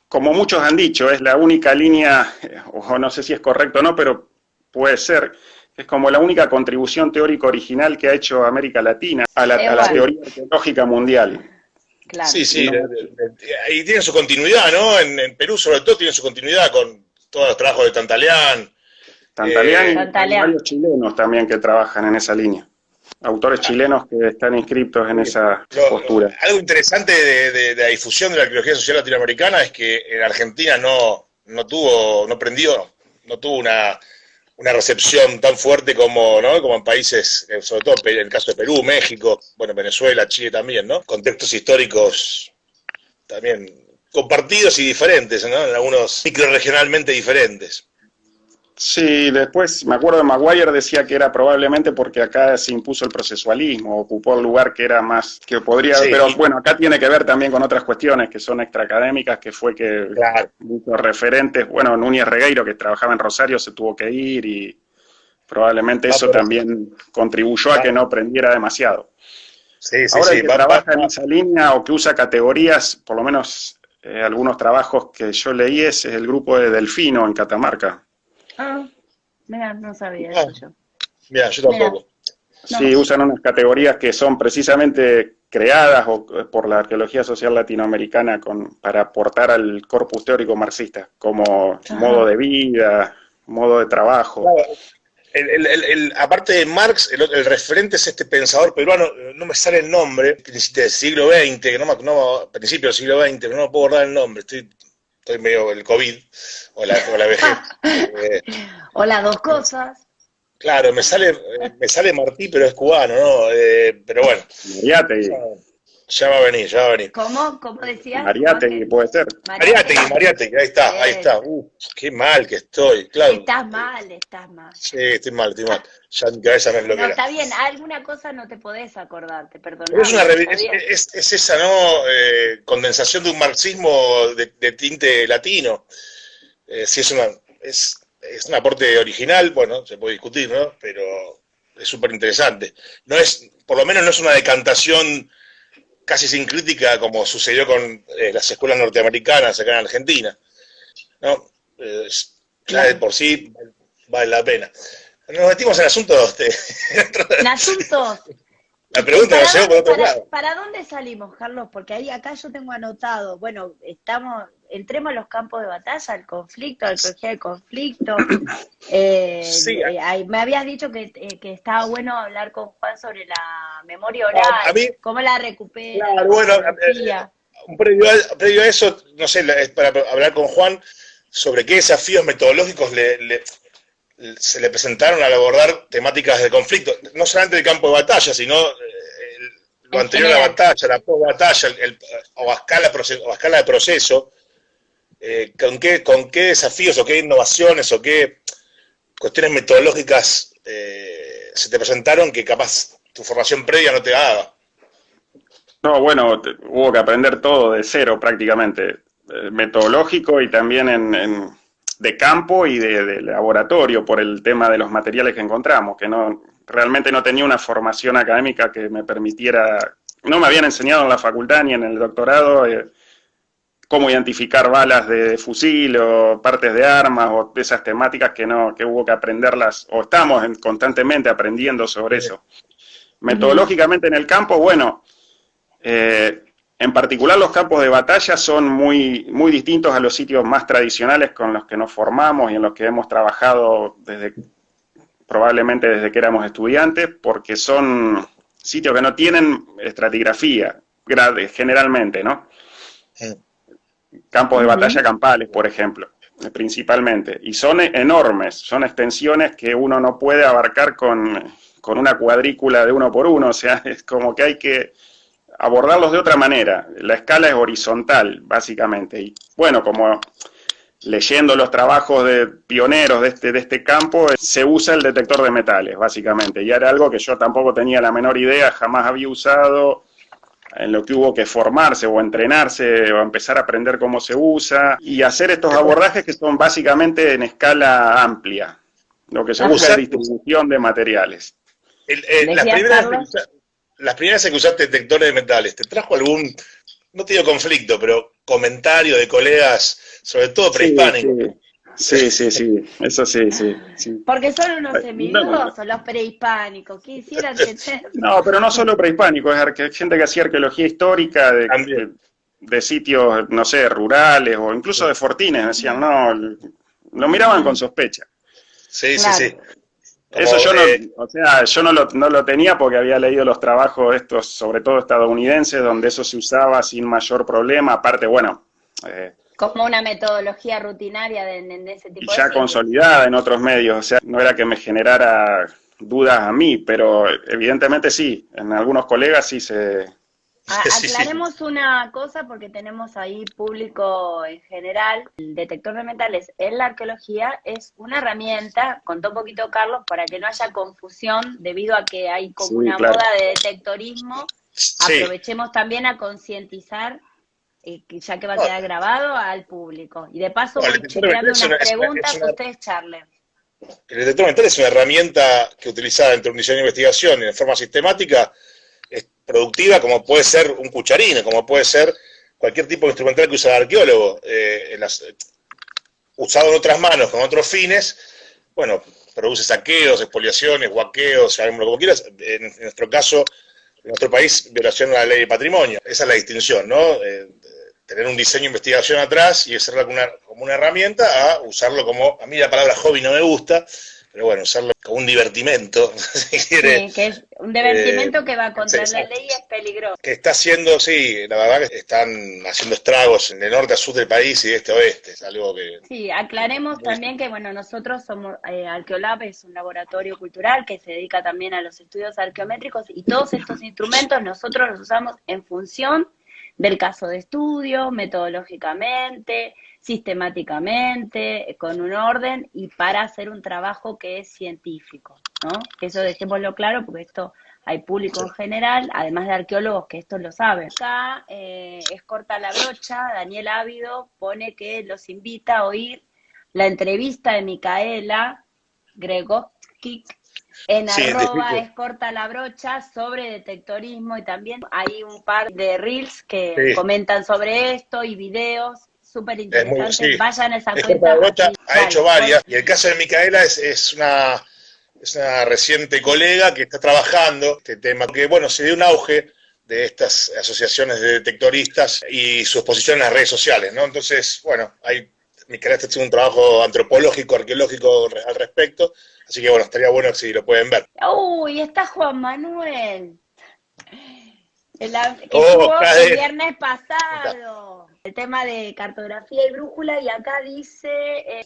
como muchos han dicho, es la única línea, o no sé si es correcto o no, pero puede ser. Es como la única contribución teórica original que ha hecho América Latina a la teoría arqueológica mundial. Claro. Sí, sí, y tiene su continuidad, ¿no? En Perú, sobre todo, tiene su continuidad con todos los trabajos de Tantaleán. Tantaleán y varios chilenos también que trabajan en esa línea. Autores chilenos que están inscritos en esa postura. Algo interesante de la difusión de la arqueología social latinoamericana es que en Argentina no tuvo una recepción tan fuerte como en países, sobre todo en el caso de Perú, México, bueno, Venezuela, Chile también, ¿no? Contextos históricos también compartidos y diferentes, ¿no? En algunos microrregionalmente diferentes. Sí, después me acuerdo de Maguire decía que era probablemente porque acá se impuso el procesualismo, ocupó el lugar que era más, que podría, sí. Pero bueno, acá tiene que ver también con otras cuestiones que son extraacadémicas, que fue que muchos referentes, bueno, Núñez Regueiro, que trabajaba en Rosario, se tuvo que ir y probablemente eso también contribuyó a que no aprendiera demasiado. Sí, sí, ahora sí, el que trabaja en esa línea o que usa categorías, por lo menos algunos trabajos que yo leí, es el grupo de Delfino en Catamarca. Ah, mira, no sabía eso yo. Mira, yo tampoco. Sí, usan unas categorías que son precisamente creadas por la arqueología social latinoamericana para aportar al corpus teórico marxista, como modo de vida, modo de trabajo. Claro. Aparte de Marx, el referente es este pensador peruano, no me sale el nombre, del siglo XX, principio del siglo XX, pero no me puedo acordar el nombre, estoy medio el COVID o la vejez. O las dos cosas. Claro, me sale Martí, pero es cubano, ¿no? Pero bueno. Mariátegui. Ya va a venir. ¿Cómo decías? Mariátegui, puede ser. Mariátegui, ahí está. Qué mal que estoy, claro. Estás mal. Sí, estoy mal. Ya mi cabeza no es lo que era. Está bien, alguna cosa no te podés acordarte, perdón. Es esa, ¿no? Condensación de un marxismo de tinte latino. Sí, es un aporte original, bueno, se puede discutir, ¿no? Pero es súper interesante. Por lo menos no es una decantación casi sin crítica como sucedió con las escuelas norteamericanas acá en Argentina, ¿no? Ya de por sí vale la pena. Nos metimos en asuntos. En asuntos. La pregunta nos llevó por otro lado. ¿Para dónde salimos, Carlos? Porque acá yo tengo anotado, bueno, entremos a los campos de batalla, al conflicto, a la arqueología del conflicto. Sí. Me habías dicho que estaba bueno hablar con Juan sobre la memoria oral, cómo la recupera. Claro, bueno, previo a eso, no sé, es para hablar con Juan sobre qué desafíos metodológicos se le presentaron al abordar temáticas de conflicto, no solamente del campo de batalla, sino lo anterior a la batalla, la post-batalla, o a escala de proceso, con qué desafíos o qué innovaciones o qué cuestiones metodológicas se te presentaron que capaz tu formación previa no te daba. No, bueno, hubo que aprender todo de cero prácticamente, metodológico y también de campo y de laboratorio por el tema de los materiales que encontramos, que realmente no tenía una formación académica que me permitiera, no me habían enseñado en la facultad ni en el doctorado cómo identificar balas de fusil o partes de armas o esas temáticas que hubo que aprenderlas, o estamos constantemente aprendiendo sobre eso. Metodológicamente en el campo, bueno, en particular los campos de batalla son muy, muy distintos a los sitios más tradicionales con los que nos formamos y en los que hemos trabajado probablemente desde que éramos estudiantes, porque son sitios que no tienen estratigrafía, generalmente, ¿no? Campos de batalla campales, por ejemplo, principalmente, y son enormes, son extensiones que uno no puede abarcar con una cuadrícula de 1 por 1, o sea, es como que hay que abordarlos de otra manera. La escala es horizontal, básicamente. Y bueno, como leyendo los trabajos de pioneros de este campo, se usa el detector de metales, básicamente. Y era algo que yo tampoco tenía la menor idea, jamás había usado, en lo que hubo que formarse o entrenarse o empezar a aprender cómo se usa y hacer estos abordajes que son básicamente en escala amplia. Lo que se usa es distribución de materiales. Las primeras veces que usaste detectores de metales, ¿te trajo algún, no te digo conflicto, pero comentario de colegas, sobre todo prehispánicos? Sí, sí, sí, eso sí, sí, sí. Porque son unos No, semidioses los prehispánicos, quisieran tener. no, pero no solo prehispánico, es gente que hacía arqueología histórica También. de sitios, no sé, rurales o incluso de fortines, decían, no, lo miraban con sospecha. Sí, sí, Claro. sí. Eso Como, yo no, o sea, yo no lo tenía porque había leído los trabajos estos, sobre todo estadounidenses, donde eso se usaba sin mayor problema. Aparte, bueno, eh, Como una metodología rutinaria en ese y tipo de ya sitios. consolidada en otros medios. O sea, no era que me generara dudas a mí, pero evidentemente sí, en algunos colegas sí se... sí, sí. Aclaremos una cosa porque tenemos ahí público en general. El detector de metales en la arqueología es una herramienta, contó un poquito Carlos, para que no haya confusión debido a que hay como Sí, una claro. moda de detectorismo. Sí. Aprovechemos también a concientizar, que ya que va a quedar grabado, al público. Y de paso No, el voy detector de chequeando metales unas preguntas, ustedes charlen. el detector de metales es una herramienta que utilizada dentro de un diseño de investigación y de forma sistemática es productiva, como puede ser un cucharín, como puede ser cualquier tipo de instrumental que usa el arqueólogo. Usado en otras manos, con otros fines, bueno, produce saqueos, expoliaciones, guaqueos, llamémoslo como quieras. En nuestro caso, en nuestro país, violación a la ley de patrimonio. Esa es la distinción, ¿no? Tener un diseño de investigación atrás y usarlo como una herramienta a usarlo como, a mí la palabra hobby no me gusta, pero bueno, usarlo como un divertimento, si quiere. Sí, que es un Eh, divertimento que va contra la exacto. ley y es peligroso. Que está haciendo, sí, la verdad que están haciendo estragos de norte a sur del país y de este a oeste. Es algo que... Sí, aclaremos también que, bueno, nosotros somos, Arqueolab es un laboratorio cultural que se dedica también a los estudios arqueométricos y todos estos instrumentos nosotros los usamos en función del caso de estudio, metodológicamente, sistemáticamente, con un orden y para hacer un trabajo que es científico, ¿no? Eso dejémoslo claro porque esto hay público en general, además de arqueólogos que esto lo saben. Acá es corta la brocha, Daniel Ávido pone que los invita a oír la entrevista de Micaela Gregotzky en Sí, arroba identifico. es corta la brocha sobre detectorismo y también hay un par de reels que Sí, comentan sobre esto y videos súper es muy, interesantes. sí. Vayan a esa Es corta la cuenta brocha, así. ha hecho Dale, varias. Y el caso de Micaela es una reciente colega que está trabajando este tema, que bueno, se dio un auge de estas asociaciones de detectoristas y su exposición en las redes sociales, ¿no? Entonces, bueno, Micaela está haciendo un trabajo antropológico, arqueológico al respecto, así que bueno, estaría bueno si lo pueden ver. uy, está Juan Manuel. Que estuvo Oh, el Cadet. viernes pasado, el tema de cartografía y brújula, y acá dice,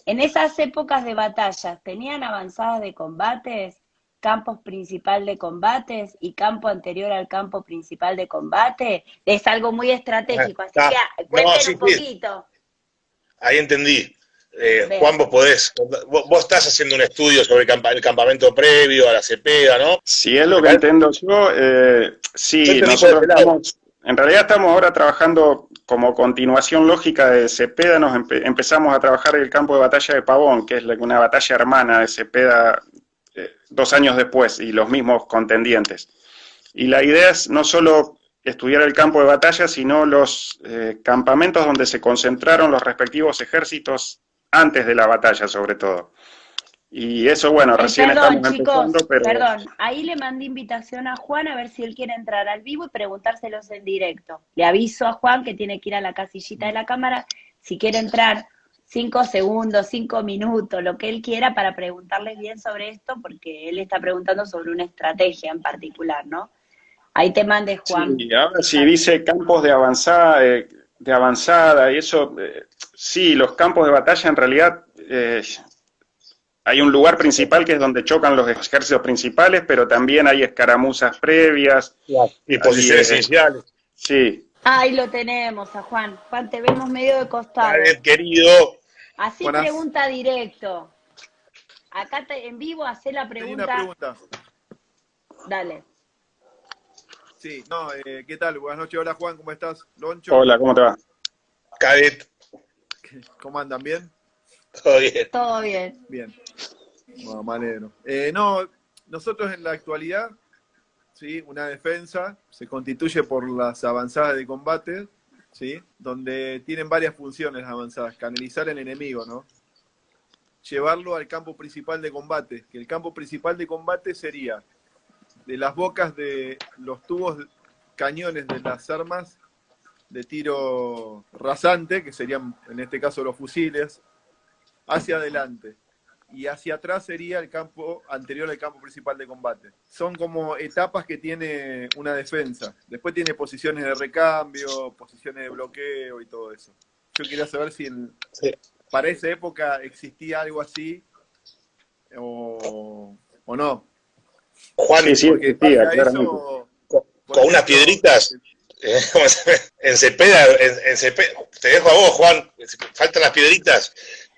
en esas épocas de batallas, ¿tenían avanzadas de combates, campos principal de combates y campo anterior al campo principal de combate? Es algo muy estratégico, así que No, cuenten sí, un sí, poquito. ahí entendí. Juan, Bien. vos estás haciendo un estudio sobre el campamento previo a la Cepeda, ¿no? Si es lo Me que parece, entiendo yo, yo sí, entendí por nosotros ese lado. estamos, en realidad estamos ahora trabajando como continuación lógica de Cepeda, empezamos a trabajar el campo de batalla de Pavón, que es una batalla hermana de Cepeda 2 años después, y los mismos contendientes. Y la idea es no solo estudiar el campo de batalla, sino los campamentos donde se concentraron los respectivos ejércitos antes de la batalla, sobre todo. Y eso, bueno, recién Perdón, estamos chicos, empezando, pero perdón. Ahí le mandé invitación a Juan a ver si él quiere entrar al vivo y preguntárselos en directo. Le aviso a Juan que tiene que ir a la casillita de la cámara si quiere entrar 5 segundos, 5 minutos, lo que él quiera para preguntarles bien sobre esto, porque él está preguntando sobre una estrategia en particular, ¿no? Ahí te mande Juan. sí, ahora si dice campos de avanzada y eso, sí, los campos de batalla en realidad hay un lugar principal que es donde chocan los ejércitos principales, pero también hay escaramuzas previas, Y hay, posiciones iniciales. sí, Ahí lo tenemos a Juan. Juan, te vemos medio de costado. Cadet, querido. Así Buenas. pregunta directo. Acá en vivo hace la Tenía una pregunta. pregunta. Dale. Sí, no, ¿qué tal? Buenas noches. Hola Juan, ¿cómo estás? Loncho, hola, ¿cómo te va? Cadet, ¿cómo andan? ¿Bien? todo bien. Todo bien. Bien. Bueno, me alegro. No, nosotros en la actualidad, sí, una defensa se constituye por las avanzadas de combate, sí, donde tienen varias funciones avanzadas. Canalizar el enemigo, ¿no? llevarlo al campo principal de combate, que el campo principal de combate sería de las bocas de los tubos cañones de las armas de tiro rasante, que serían en este caso los fusiles, hacia adelante. Y hacia atrás sería el campo anterior al campo principal de combate. Son como etapas que tiene una defensa. Después tiene posiciones de recambio, posiciones de bloqueo y todo eso. Yo quería saber si para esa época existía algo así o no. Juan, Sí, Porque existía, pasa claramente. eso, con unas piedritas, ¿cómo se llama? En Cepeda, te dejo a vos, Juan, faltan las piedritas.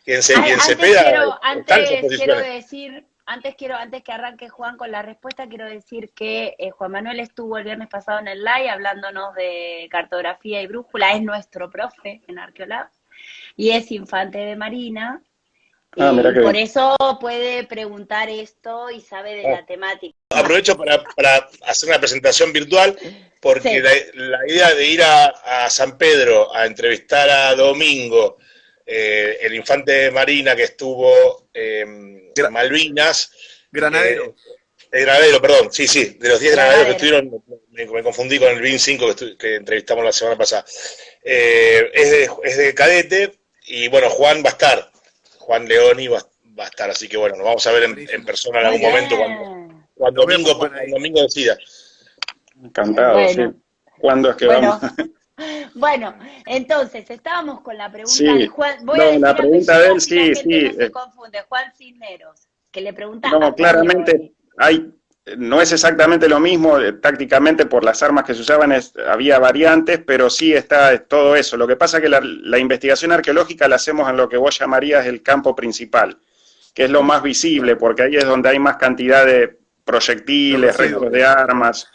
Y en Cepeda están esas posiciones. Antes que arranque Juan con la respuesta, quiero decir que Juan Manuel estuvo el viernes pasado en el live hablándonos de cartografía y brújula, es nuestro profe en Arqueolab y es infante de Marina. Mirá que por bien. eso puede preguntar esto y sabe de la temática. Aprovecho para hacer una presentación virtual, porque Sí. la idea de ir a San Pedro a entrevistar a Domingo, el infante de Marina que estuvo en Malvinas. Granadero. Granadero, perdón, sí, de los 10 granaderos que estuvieron, me confundí con el BIN 5 que entrevistamos la semana pasada. Es de cadete, y bueno, Juan va a estar, Juan Leoni va a estar, así que bueno, nos vamos a ver en persona en algún momento cuando Domingo decida. Encantado, Bueno. sí. ¿Cuándo es que vamos? Bueno, entonces, estábamos con la pregunta Sí. de Juan. Voy a decir la pregunta de él, apellido y la gente no sí. se confunde. Juan Cisneros, que le pregunta a No, Juan claramente Leoni. no es exactamente lo mismo, tácticamente por las armas que se usaban había variantes, pero sí está todo eso. Lo que pasa es que la investigación arqueológica la hacemos en lo que vos llamarías el campo principal, que es lo más visible, porque ahí es donde hay más cantidad de proyectiles, restos de armas.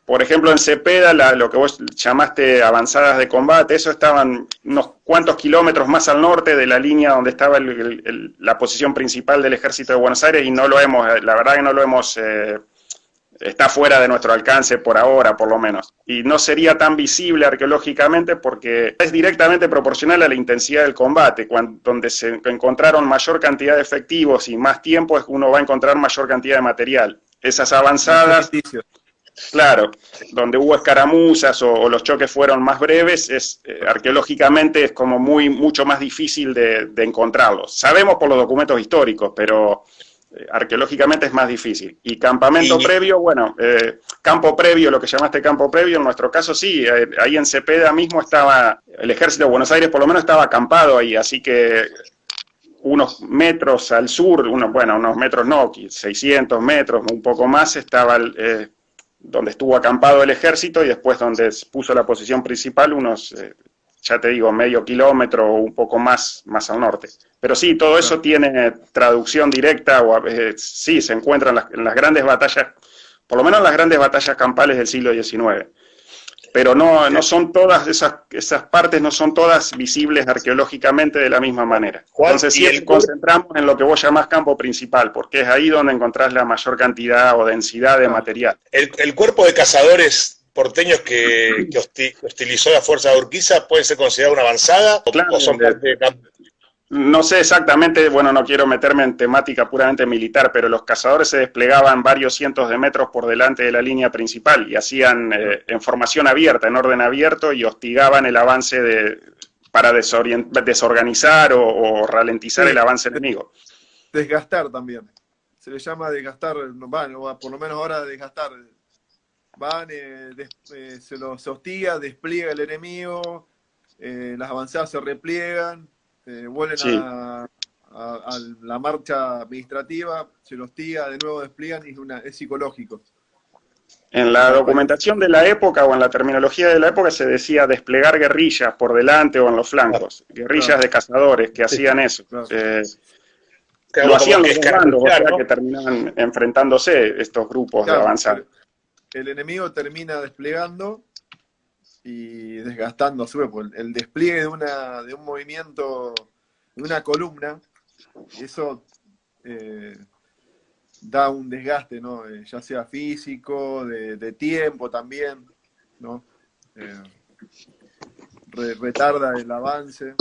Por ejemplo, en Cepeda, lo que vos llamaste avanzadas de combate, eso estaban unos cuantos kilómetros más al norte de la línea donde estaba la posición principal del Ejército de Buenos Aires, y la verdad que no lo hemos, está fuera de nuestro alcance por ahora, por lo menos. Y no sería tan visible arqueológicamente porque es directamente proporcional a la intensidad del combate. Donde se encontraron mayor cantidad de efectivos y más tiempo, uno va a encontrar mayor cantidad de material. Esas avanzadas... Claro, donde hubo escaramuzas o los choques fueron más breves, arqueológicamente es como mucho más difícil de encontrarlos. Sabemos por los documentos históricos, pero arqueológicamente es más difícil. Y campamento previo, bueno, campo previo, lo que llamaste campo previo, en nuestro caso sí, ahí en Cepeda mismo estaba, el Ejército de Buenos Aires por lo menos estaba acampado ahí, así que unos metros al sur, unos metros no, 600 metros, un poco más, estaba... donde estuvo acampado el ejército, y después donde puso la posición principal, unos, ya te digo, medio kilómetro o un poco más al norte. Pero sí, todo eso tiene traducción directa, sí, se encuentra en las grandes batallas, por lo menos en las grandes batallas campales del siglo XIX. Pero no son todas esas partes, no son todas visibles arqueológicamente de la misma manera. Juan, entonces siempre concentramos en lo que vos llamás campo principal, porque es ahí donde encontrás la mayor cantidad o densidad de material. El cuerpo de cazadores porteños que hostilizó la fuerza de Urquiza, ¿puede ser considerado una avanzada o son parte de campo? No sé exactamente, bueno, no quiero meterme en temática puramente militar, pero los cazadores se desplegaban varios cientos de metros por delante de la línea principal y hacían en formación abierta, en orden abierto, y hostigaban el avance para desorganizar o ralentizar el avance enemigo. Desgastar también. Se le llama desgastar, por lo menos ahora desgastar. Se hostiga, despliega el enemigo, las avanzadas se repliegan. Vuelven a la marcha administrativa, se los hostiga, de nuevo despliegan, y es psicológico. En la documentación de la época o en la terminología de la época se decía desplegar guerrillas por delante o en los flancos, guerrillas de cazadores que hacían eso. Lo hacían los dos bandos, o sea que terminaban enfrentándose estos grupos de avanzada. El enemigo termina desplegando y desgastando a su vez, el despliegue de un movimiento, de una columna, eso da un desgaste, ¿no? Ya sea físico, de tiempo también, ¿no? Retarda el avance.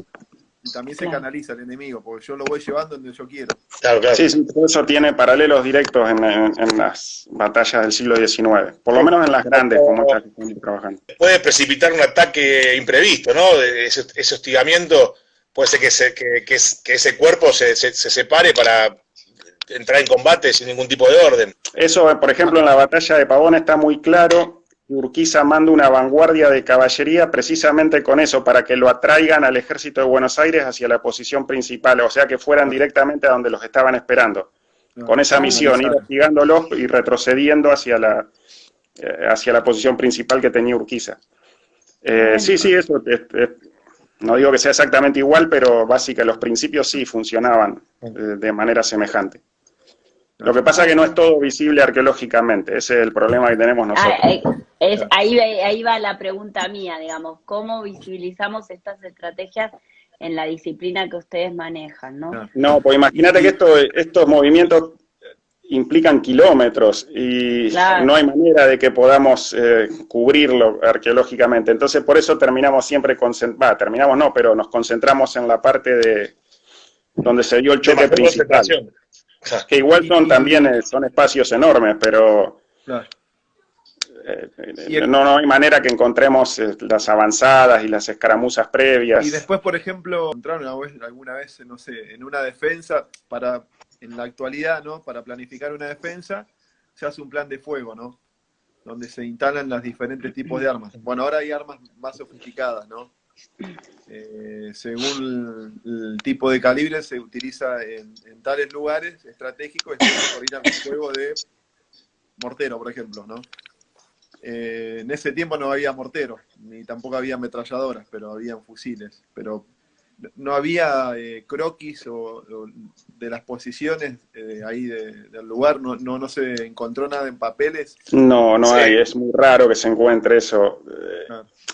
también se Claro. canaliza el enemigo, porque yo lo voy llevando donde yo quiero. Claro, claro. Sí, sí, todo eso tiene paralelos directos en las batallas del siglo XIX, por lo menos en las grandes, como estas que estamos trabajando. Puede precipitar un ataque imprevisto, ¿no? Ese hostigamiento puede ser que ese cuerpo se separe para entrar en combate sin ningún tipo de orden. Eso, por ejemplo, en la batalla de Pavón está muy claro. Urquiza manda una vanguardia de caballería precisamente con eso, para que lo atraigan al ejército de Buenos Aires hacia la posición principal, o sea que fueran directamente a donde los estaban esperando, con esa misión, ir hostigándolos y retrocediendo hacia la posición principal que tenía Urquiza. Sí, eso no digo que sea exactamente igual, pero básicamente los principios sí funcionaban de manera semejante. Lo que pasa es que no es todo visible arqueológicamente, ese es el problema que tenemos nosotros. Ahí va la pregunta mía, digamos, ¿cómo visibilizamos estas estrategias en la disciplina que ustedes manejan, no? No, pues imagínate que estos movimientos implican kilómetros y Claro. no hay manera de que podamos cubrirlo arqueológicamente. Entonces por eso terminamos siempre, terminamos no, pero nos concentramos en la parte de donde se dio el choque principal. Que igual son espacios enormes, pero Claro. no hay manera que encontremos las avanzadas y las escaramuzas previas. Y después, por ejemplo, entraron alguna vez, no sé, en una defensa, en la actualidad, ¿no? Para planificar una defensa, se hace un plan de fuego, ¿no? Donde se instalan los diferentes tipos de armas. Bueno, ahora hay armas más sofisticadas, ¿no? Según el tipo de calibre se utiliza en tales lugares estratégicos, se coordinan con fuego de mortero, por ejemplo, ¿no? En ese tiempo no había morteros, ni tampoco había ametralladoras, pero habían fusiles. Pero no había croquis o de las posiciones ahí del lugar, no se encontró nada en papeles. No hay, es muy raro que se encuentre eso.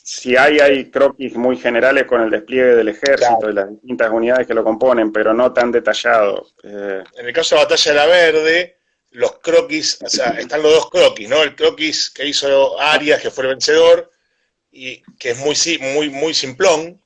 Si hay croquis muy generales con el despliegue del ejército y las distintas unidades que lo componen, pero no tan detallados. En el caso de la Batalla de la Verde, los croquis, o sea, están los dos croquis, ¿no? El croquis que hizo Arias, que fue el vencedor, y que es muy simplón,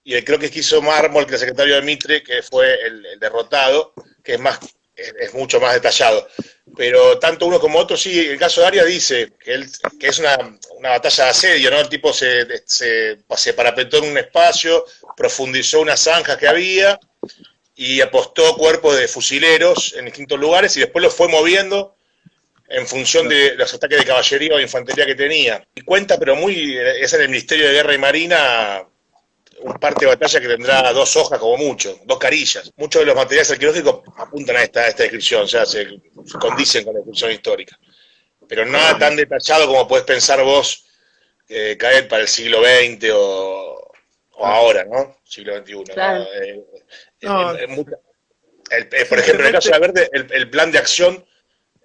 y el croquis que hizo Mármol, que es el secretario de Mitre, que fue el derrotado, que es mucho más detallado. Pero tanto uno como otro, sí, el caso de Arias dice que es una batalla de asedio, ¿no? El tipo se parapetó en un espacio, profundizó unas zanjas que había y apostó cuerpos de fusileros en distintos lugares y después los fue moviendo en función de los ataques de caballería o de infantería que tenía. Y cuenta, pero es en el Ministerio de Guerra y Marina, un parte de batalla que tendrá 2 hojas como mucho, 2 carillas. Muchos de los materiales arqueológicos apuntan a esta descripción, o sea, se condicen con la descripción histórica. Pero nada tan detallado como podés pensar vos, Caet, para el siglo XX o ahora, ¿no? Siglo XXI. Claro. Por ejemplo, en el caso de la Verde, el plan de acción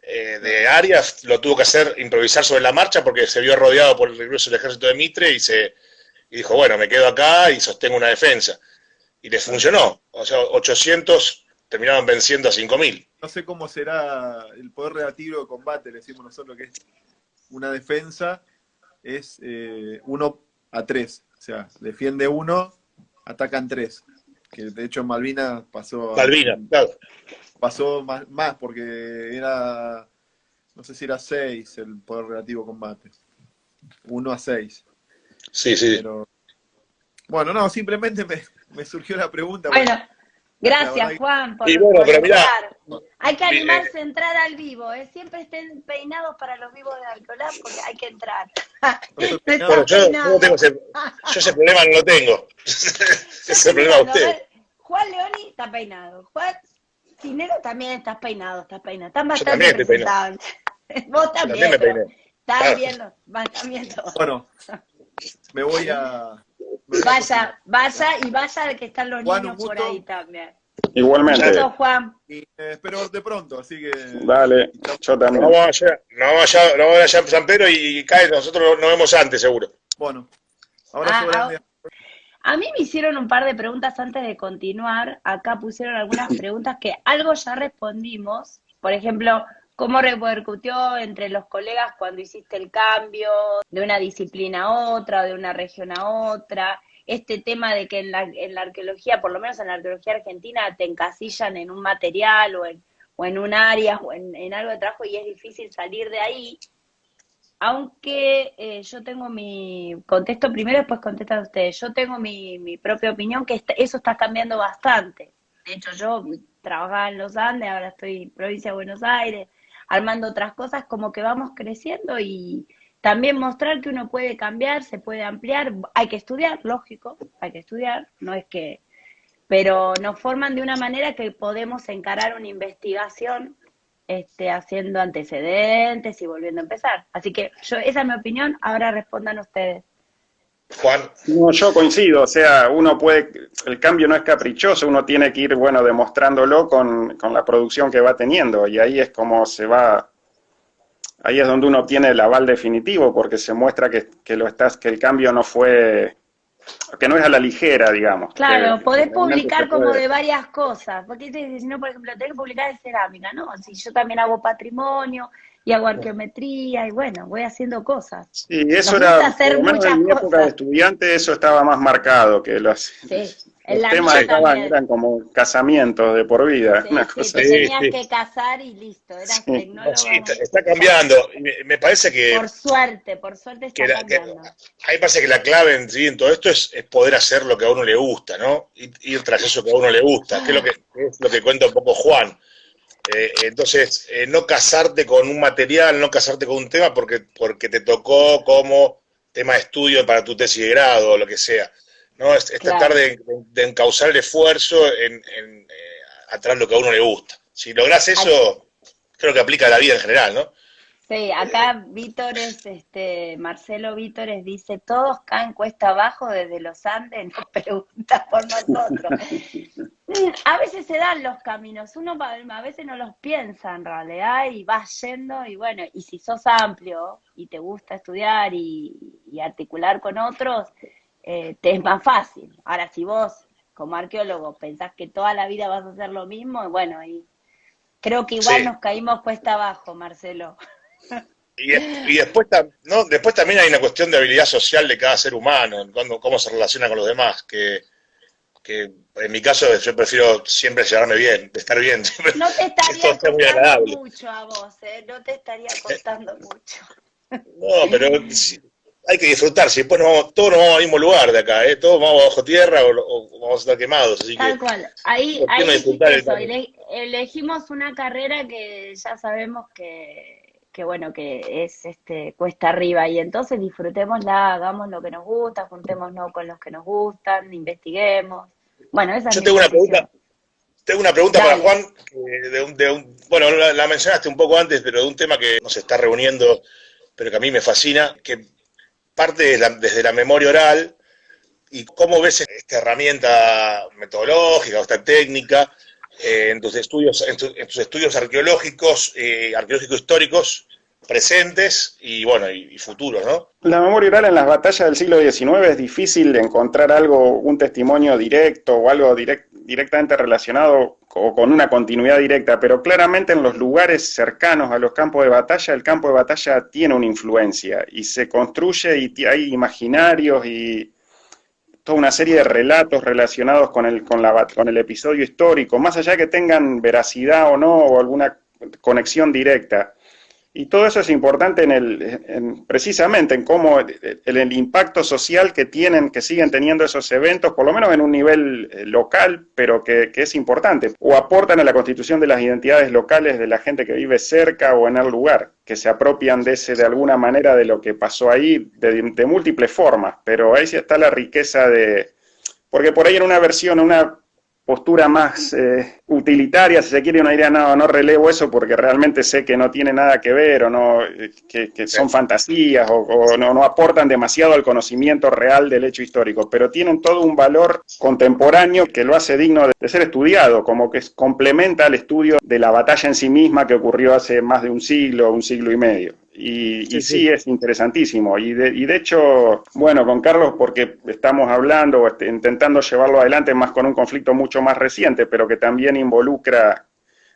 de Arias lo tuvo que improvisar sobre la marcha porque se vio rodeado por el regreso del ejército de Mitre y dijo, bueno, me quedo acá y sostengo una defensa. Y les funcionó. O sea, 800 terminaron venciendo a 5.000. No sé cómo será el poder relativo de combate, le decimos nosotros que es una defensa, es 1 a 3. O sea, defiende 1, atacan 3. Que de hecho en Malvinas pasó... Claro. Pasó más porque era, no sé si era 6 el poder relativo de combate. 1 a 6. Sí. Pero, bueno, no, simplemente me surgió la pregunta. Bueno, gracias Juan por, pero mirá, hay que animarse a entrar al vivo, siempre estén peinados para los vivos de Alcolab porque hay que entrar. Bueno, yo no tengo ese problema, no lo tengo. Ese problema de usted. Juan Leoni está peinado, Juan Cinero también estás peinado. Están bastante también presentables. Vos también, me peiné. Están viendo, también todos. Bueno, me voy a... Vaya que están los Juan, niños por ahí también. Igualmente. Listo, Juan. Y espero de pronto, así que... Dale, yo también. No vamos allá en San Pedro y Cae, nosotros nos vemos antes, seguro. Bueno, abrazo grande. A mí me hicieron un par de preguntas antes de continuar. Acá pusieron algunas preguntas que algo ya respondimos. Por ejemplo, ¿cómo repercutió entre los colegas cuando hiciste el cambio de una disciplina a otra o de una región a otra? este tema de que en la arqueología, por lo menos en la arqueología argentina, te encasillan en un material o en un área o en algo de trabajo y es difícil salir de ahí. Aunque yo tengo contesto primero, después contestan ustedes. Yo tengo mi propia opinión, que eso está cambiando bastante. De hecho, yo trabajaba en los Andes, ahora estoy en provincia de Buenos Aires, armando otras cosas, como que vamos creciendo y también mostrar que uno puede cambiar, se puede ampliar. Hay que estudiar, lógico, hay que estudiar, no es que... Pero nos forman de una manera que podemos encarar una investigación haciendo antecedentes y volviendo a empezar. Así que esa es mi opinión, ahora respondan ustedes. Juan. No, yo coincido, o sea, el cambio no es caprichoso, uno tiene que ir, bueno, demostrándolo con la producción que va teniendo, y ahí es como ahí es donde uno obtiene el aval definitivo, porque se muestra que el cambio no fue, que no es a la ligera, digamos. Claro, podés realmente publicar se como puede. de varias cosas, porque si no, por ejemplo, tenés que publicar de cerámica, ¿no? Si yo también hago patrimonio y hago arqueometría y bueno, voy haciendo cosas. Sí, eso Nos gusta era, hacer por lo menos muchas en mi época de cosas. estudiante, eso estaba más marcado, que los En la temas mía también. eran como casamientos de por vida, una Sí, cosa te así. tenías que casar y listo, eras Sí. tecnólogo. Sí, está cambiando. Me parece que, Por suerte está cambiando. a mí me parece que la clave en todo esto es poder hacer lo que a uno le gusta, ¿no? Ir tras eso que a uno le gusta, que es lo que cuenta un poco Juan. Entonces, no casarte con un material, no casarte con un tema porque te tocó como tema de estudio para tu tesis de grado o lo que sea. ¿No? Es tratar de encauzar el esfuerzo atrás de lo que a uno le gusta. Si lográs eso, creo que aplica a la vida en general, ¿no? Sí, acá Marcelo Vítores dice, todos caen cuesta abajo desde los Andes, no pregunta por nosotros. A veces se dan los caminos, uno a veces no los piensa en realidad y vas yendo y bueno, y si sos amplio y te gusta estudiar y articular con otros, te es más fácil. Ahora, si vos como arqueólogo pensás que toda la vida vas a hacer lo mismo, bueno, y creo que igual nos caímos cuesta abajo, Marcelo. Y después, ¿no? Después también hay una cuestión de habilidad social de cada ser humano, cómo se relaciona con los demás, que en mi caso yo prefiero siempre llevarme bien, estar bien. No te estaría costando mucho a vos, no te estaría costando mucho. No, pero hay que disfrutar, si después todos nos vamos al mismo lugar de acá, todos vamos bajo tierra o vamos a estar quemados. Así Tal que, cual, ahí dijiste eso, elegimos una carrera que ya sabemos que bueno, que es cuesta arriba, y entonces disfrutémosla, hagamos lo que nos gusta, juntémonos con los que nos gustan, investiguemos. Bueno, esa es mi posición. Tengo una pregunta Dale. para Juan, bueno, la mencionaste un poco antes, pero de un tema que nos está reuniendo, pero que a mí me fascina, que parte desde la memoria oral, y cómo ves esta herramienta metodológica o esta técnica en tus estudios arqueológicos, arqueológico-históricos presentes y bueno y futuros, ¿no? La memoria oral en las batallas del siglo XIX es difícil de encontrar un testimonio directo o algo directamente relacionado o con una continuidad directa, pero claramente en los lugares cercanos a los campos de batalla, el campo de batalla tiene una influencia y se construye y hay imaginarios y toda una serie de relatos relacionados con el episodio histórico, más allá de que tengan veracidad o no, o alguna conexión directa. Y todo eso es importante precisamente en cómo el impacto social que siguen teniendo esos eventos, por lo menos en un nivel local, pero que es importante, o aportan a la constitución de las identidades locales de la gente que vive cerca o en el lugar, que se apropian de alguna manera de lo que pasó ahí, de múltiples formas, pero ahí sí está la riqueza porque por ahí en una postura más utilitaria, si se quiere, uno diría, no relevo eso porque realmente sé que no tiene nada que ver, o no, que son fantasías, o no aportan demasiado al conocimiento real del hecho histórico, pero tienen todo un valor contemporáneo que lo hace digno de ser estudiado, como que complementa al estudio de la batalla en sí misma que ocurrió hace más de un siglo y medio. Y sí, es interesantísimo. Y de hecho, bueno, con Carlos, porque estamos hablando, intentando llevarlo adelante más con un conflicto mucho más reciente, pero que también involucra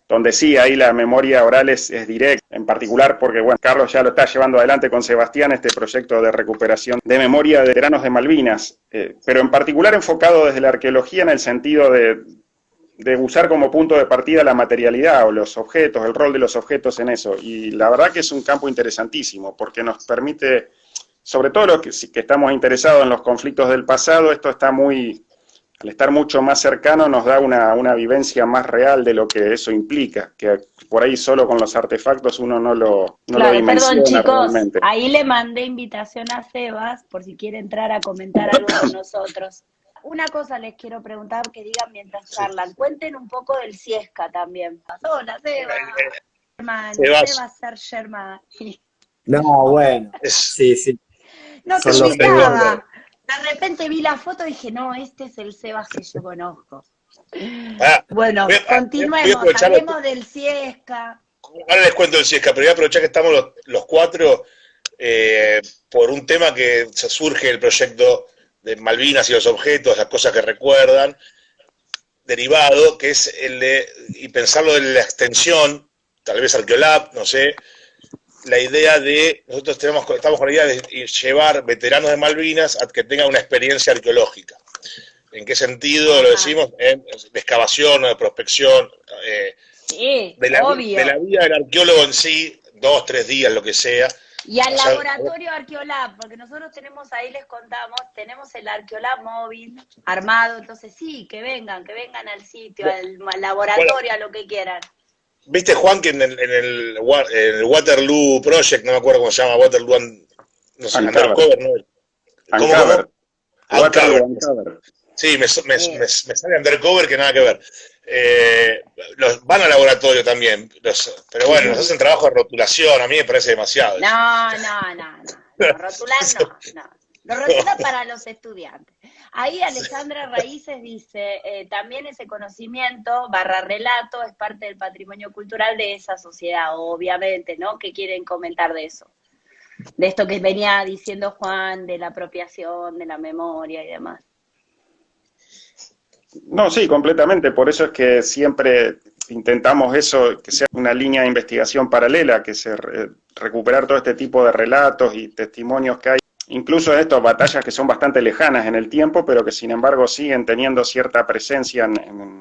donde sí, ahí la memoria oral es directa, en particular porque, bueno, Carlos ya lo está llevando adelante con Sebastián, este proyecto de recuperación de memoria de veteranos de Malvinas, pero en particular enfocado desde la arqueología en el sentido de usar como punto de partida la materialidad o los objetos, el rol de los objetos en eso. Y la verdad que es un campo interesantísimo, porque nos permite, sobre todo los que estamos interesados en los conflictos del pasado, esto está muy, al estar mucho más cercano, nos da una vivencia más real de lo que eso implica, que por ahí solo con los artefactos uno no lo dimensiona. Perdón, chicos, realmente. ahí le mandé invitación a Sebas, por si quiere entrar a comentar algo con nosotros. Una cosa les quiero preguntar, que digan mientras charlan. Cuenten un poco del Ciesca también. Hola, Sebas. Sebas Ser Germán. No, bueno. Sí. No te ubicaba. De repente vi la foto y dije, no, este es el Sebas que yo conozco. Bueno, continuemos, hablemos del Ciesca. Ahora les cuento del Ciesca, pero voy a aprovechar que estamos los cuatro por un tema que se surge el proyecto de Malvinas y los objetos, las cosas que recuerdan, derivado, que es el de, y pensarlo de la extensión, tal vez Arqueolab, no sé, la idea de, nosotros estamos con la idea de llevar veteranos de Malvinas a que tengan una experiencia arqueológica. ¿En qué sentido lo decimos? De excavación o de prospección, Sí, de la vida del arqueólogo en sí, 2, 3 días, lo que sea. Y al laboratorio Arqueolab, porque nosotros tenemos, ahí les contamos, tenemos el Arqueolab móvil armado, entonces sí, que vengan al sitio, al laboratorio, a lo que quieran. ¿Viste, Juan, que en el Waterloo Project, no me acuerdo cómo se llama, Waterloo, no sé, Undercover, ¿no? Uncover. Uncover. Sí, me sale Undercover que nada que ver. Van al laboratorio también, pero bueno, nos hacen trabajo de rotulación, a mí me parece demasiado. No, rotular no. Lo rotula para los estudiantes. Ahí Alejandra Raíces dice, también ese conocimiento / relato es parte del patrimonio cultural de esa sociedad, obviamente, ¿no? ¿Qué quieren comentar de eso? De esto que venía diciendo Juan, de la apropiación, de la memoria y demás. No, sí, completamente. Por eso es que siempre intentamos eso, que sea una línea de investigación paralela, que se recuperar todo este tipo de relatos y testimonios que hay. Incluso de estas batallas que son bastante lejanas en el tiempo, pero que sin embargo siguen teniendo cierta presencia en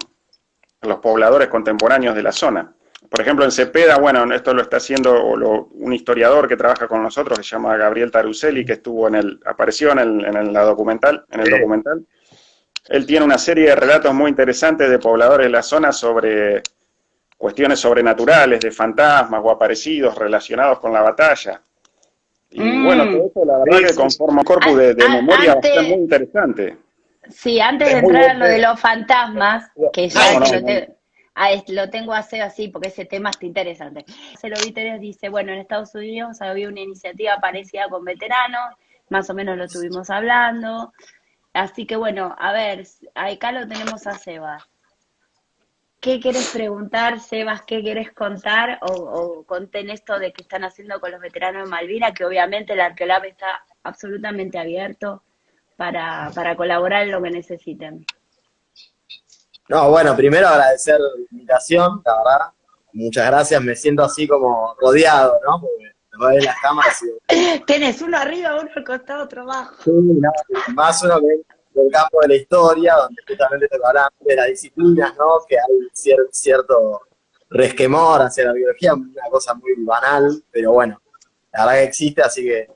los pobladores contemporáneos de la zona. Por ejemplo, en Cepeda, bueno, esto lo está haciendo un historiador que trabaja con nosotros, que se llama Gabriel Taruselli, que apareció en el documental. Él tiene una serie de relatos muy interesantes de pobladores de la zona sobre cuestiones sobrenaturales, de fantasmas o aparecidos relacionados con la batalla. Y bueno, todo eso la verdad que conforma un corpus de memoria bastante muy interesante. Sí, antes de entrar a lo de los fantasmas, que ya lo tengo a hacer así, porque ese tema está interesante. Celo Víteres dice, bueno, en Estados Unidos había una iniciativa parecida con veteranos, más o menos lo estuvimos hablando. Así que bueno, a ver, acá lo tenemos a Sebas. ¿Qué querés preguntar, Sebas? ¿Qué querés contar? O conten esto de que están haciendo con los veteranos de Malvinas, que obviamente el Arqueolab está absolutamente abierto para colaborar en lo que necesiten. No, bueno, primero agradecer la invitación, la verdad. Muchas gracias, me siento así como rodeado, ¿no? Porque me ven las cámaras y... Tenés uno arriba, uno al costado, otro abajo. Sí, no, más uno que del campo de la historia, donde justamente te hablan de las disciplinas, ¿no? Que hay cierto resquemor hacia la biología, una cosa muy banal, pero bueno, la verdad que existe, así que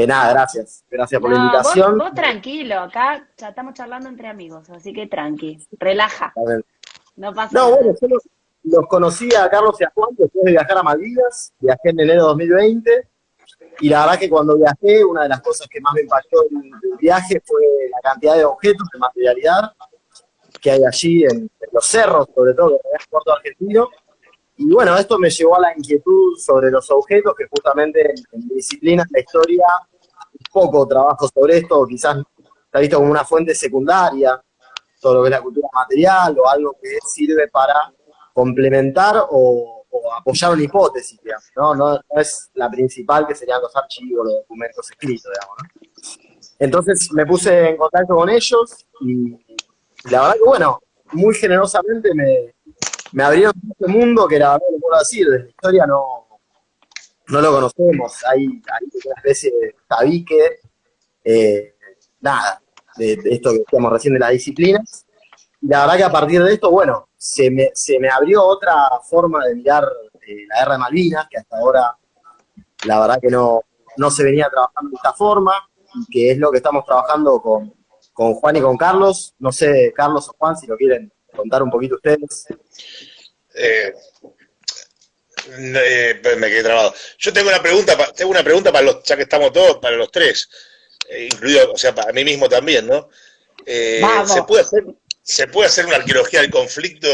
nada, gracias por la invitación. Vos tranquilo, acá ya estamos charlando entre amigos, así que tranqui, relaja. No pasa nada. Bueno, yo los conocí a Carlos y a Juan después de viajar a Malvinas, viajé en enero de 2020, y la verdad que cuando viajé, una de las cosas que más me impactó del viaje fue la cantidad de objetos, de materialidad que hay allí en los cerros, sobre todo en el puerto argentino. Y bueno, esto me llevó a la inquietud sobre los objetos, que justamente en mi disciplina, en la historia, poco trabajo sobre esto, quizás está visto como una fuente secundaria, todo lo que es la cultura material o algo que sirve para complementar o apoyar una hipótesis, digamos, no es la principal, que serían los archivos, los documentos escritos, digamos, ¿no? Entonces me puse en contacto con ellos y la verdad que, bueno, muy generosamente me me abrieron este mundo que la verdad lo puedo decir, de la historia no lo conocemos, hay una especie de tabique, nada, de esto que decíamos recién de las disciplinas. Y la verdad que a partir de esto, bueno, se me abrió otra forma de mirar la guerra de Malvinas, que hasta ahora la verdad que no se venía trabajando de esta forma, y que es lo que estamos trabajando con Juan y con Carlos. No sé, Carlos o Juan, si lo quieren contar un poquito ustedes. Me quedé trabado. Yo tengo una pregunta para los, ya que estamos todos, para los tres, incluido, o sea, para mí mismo también, ¿no? ¿Se puede hacer una arqueología del conflicto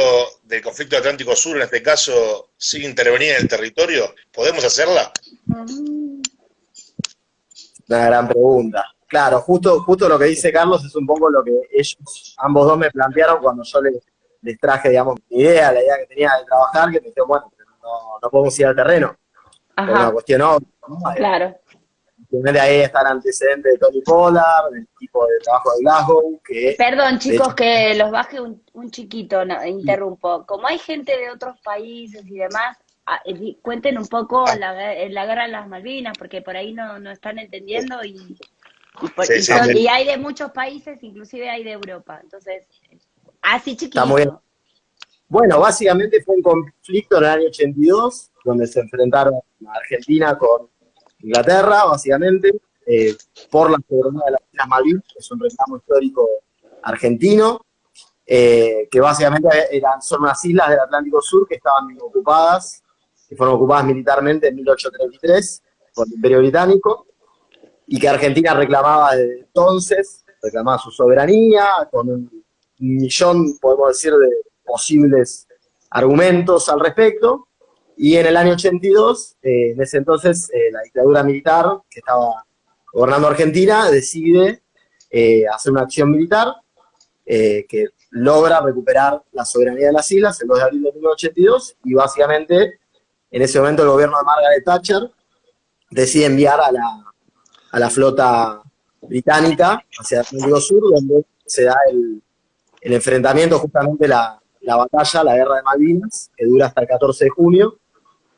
Atlántico Sur, en este caso, sin intervenir en el territorio? ¿Podemos hacerla? Una gran pregunta. Claro, justo lo que dice Carlos es un poco lo que ellos, ambos dos, me plantearon cuando yo les traje, digamos, la idea que tenía de trabajar, que me dijeron, bueno, pero no podemos ir al terreno. Por una cuestión obvia, ¿no? Claro. Primero ahí está el antecedente de Tony Pollard, del equipo de trabajo de Glasgow, que... Perdón, chicos, que los baje un chiquito, no, interrumpo. Como hay gente de otros países y demás, cuenten un poco la guerra de las Malvinas, porque por ahí no están entendiendo y hay de muchos países, inclusive hay de Europa. Entonces, así chiquito. Está muy bien. Bueno, básicamente fue un conflicto en el año 82, donde se enfrentaron a Argentina con Inglaterra, básicamente, por la soberanía de las Islas Malvinas, que es un reclamo histórico argentino, que básicamente son unas islas del Atlántico Sur que fueron ocupadas militarmente en 1833 por el Imperio Británico, y que Argentina reclamaba desde entonces, reclamaba su soberanía, con un millón, podemos decir, de posibles argumentos al respecto. Y en el año 82, en ese entonces, la dictadura militar que estaba gobernando Argentina decide hacer una acción militar que logra recuperar la soberanía de las islas el 2 de abril de 1982, y básicamente en ese momento el gobierno de Margaret Thatcher decide enviar a la flota británica hacia el Atlántico Sur, donde se da el enfrentamiento, justamente la batalla, la guerra de Malvinas, que dura hasta el 14 de junio,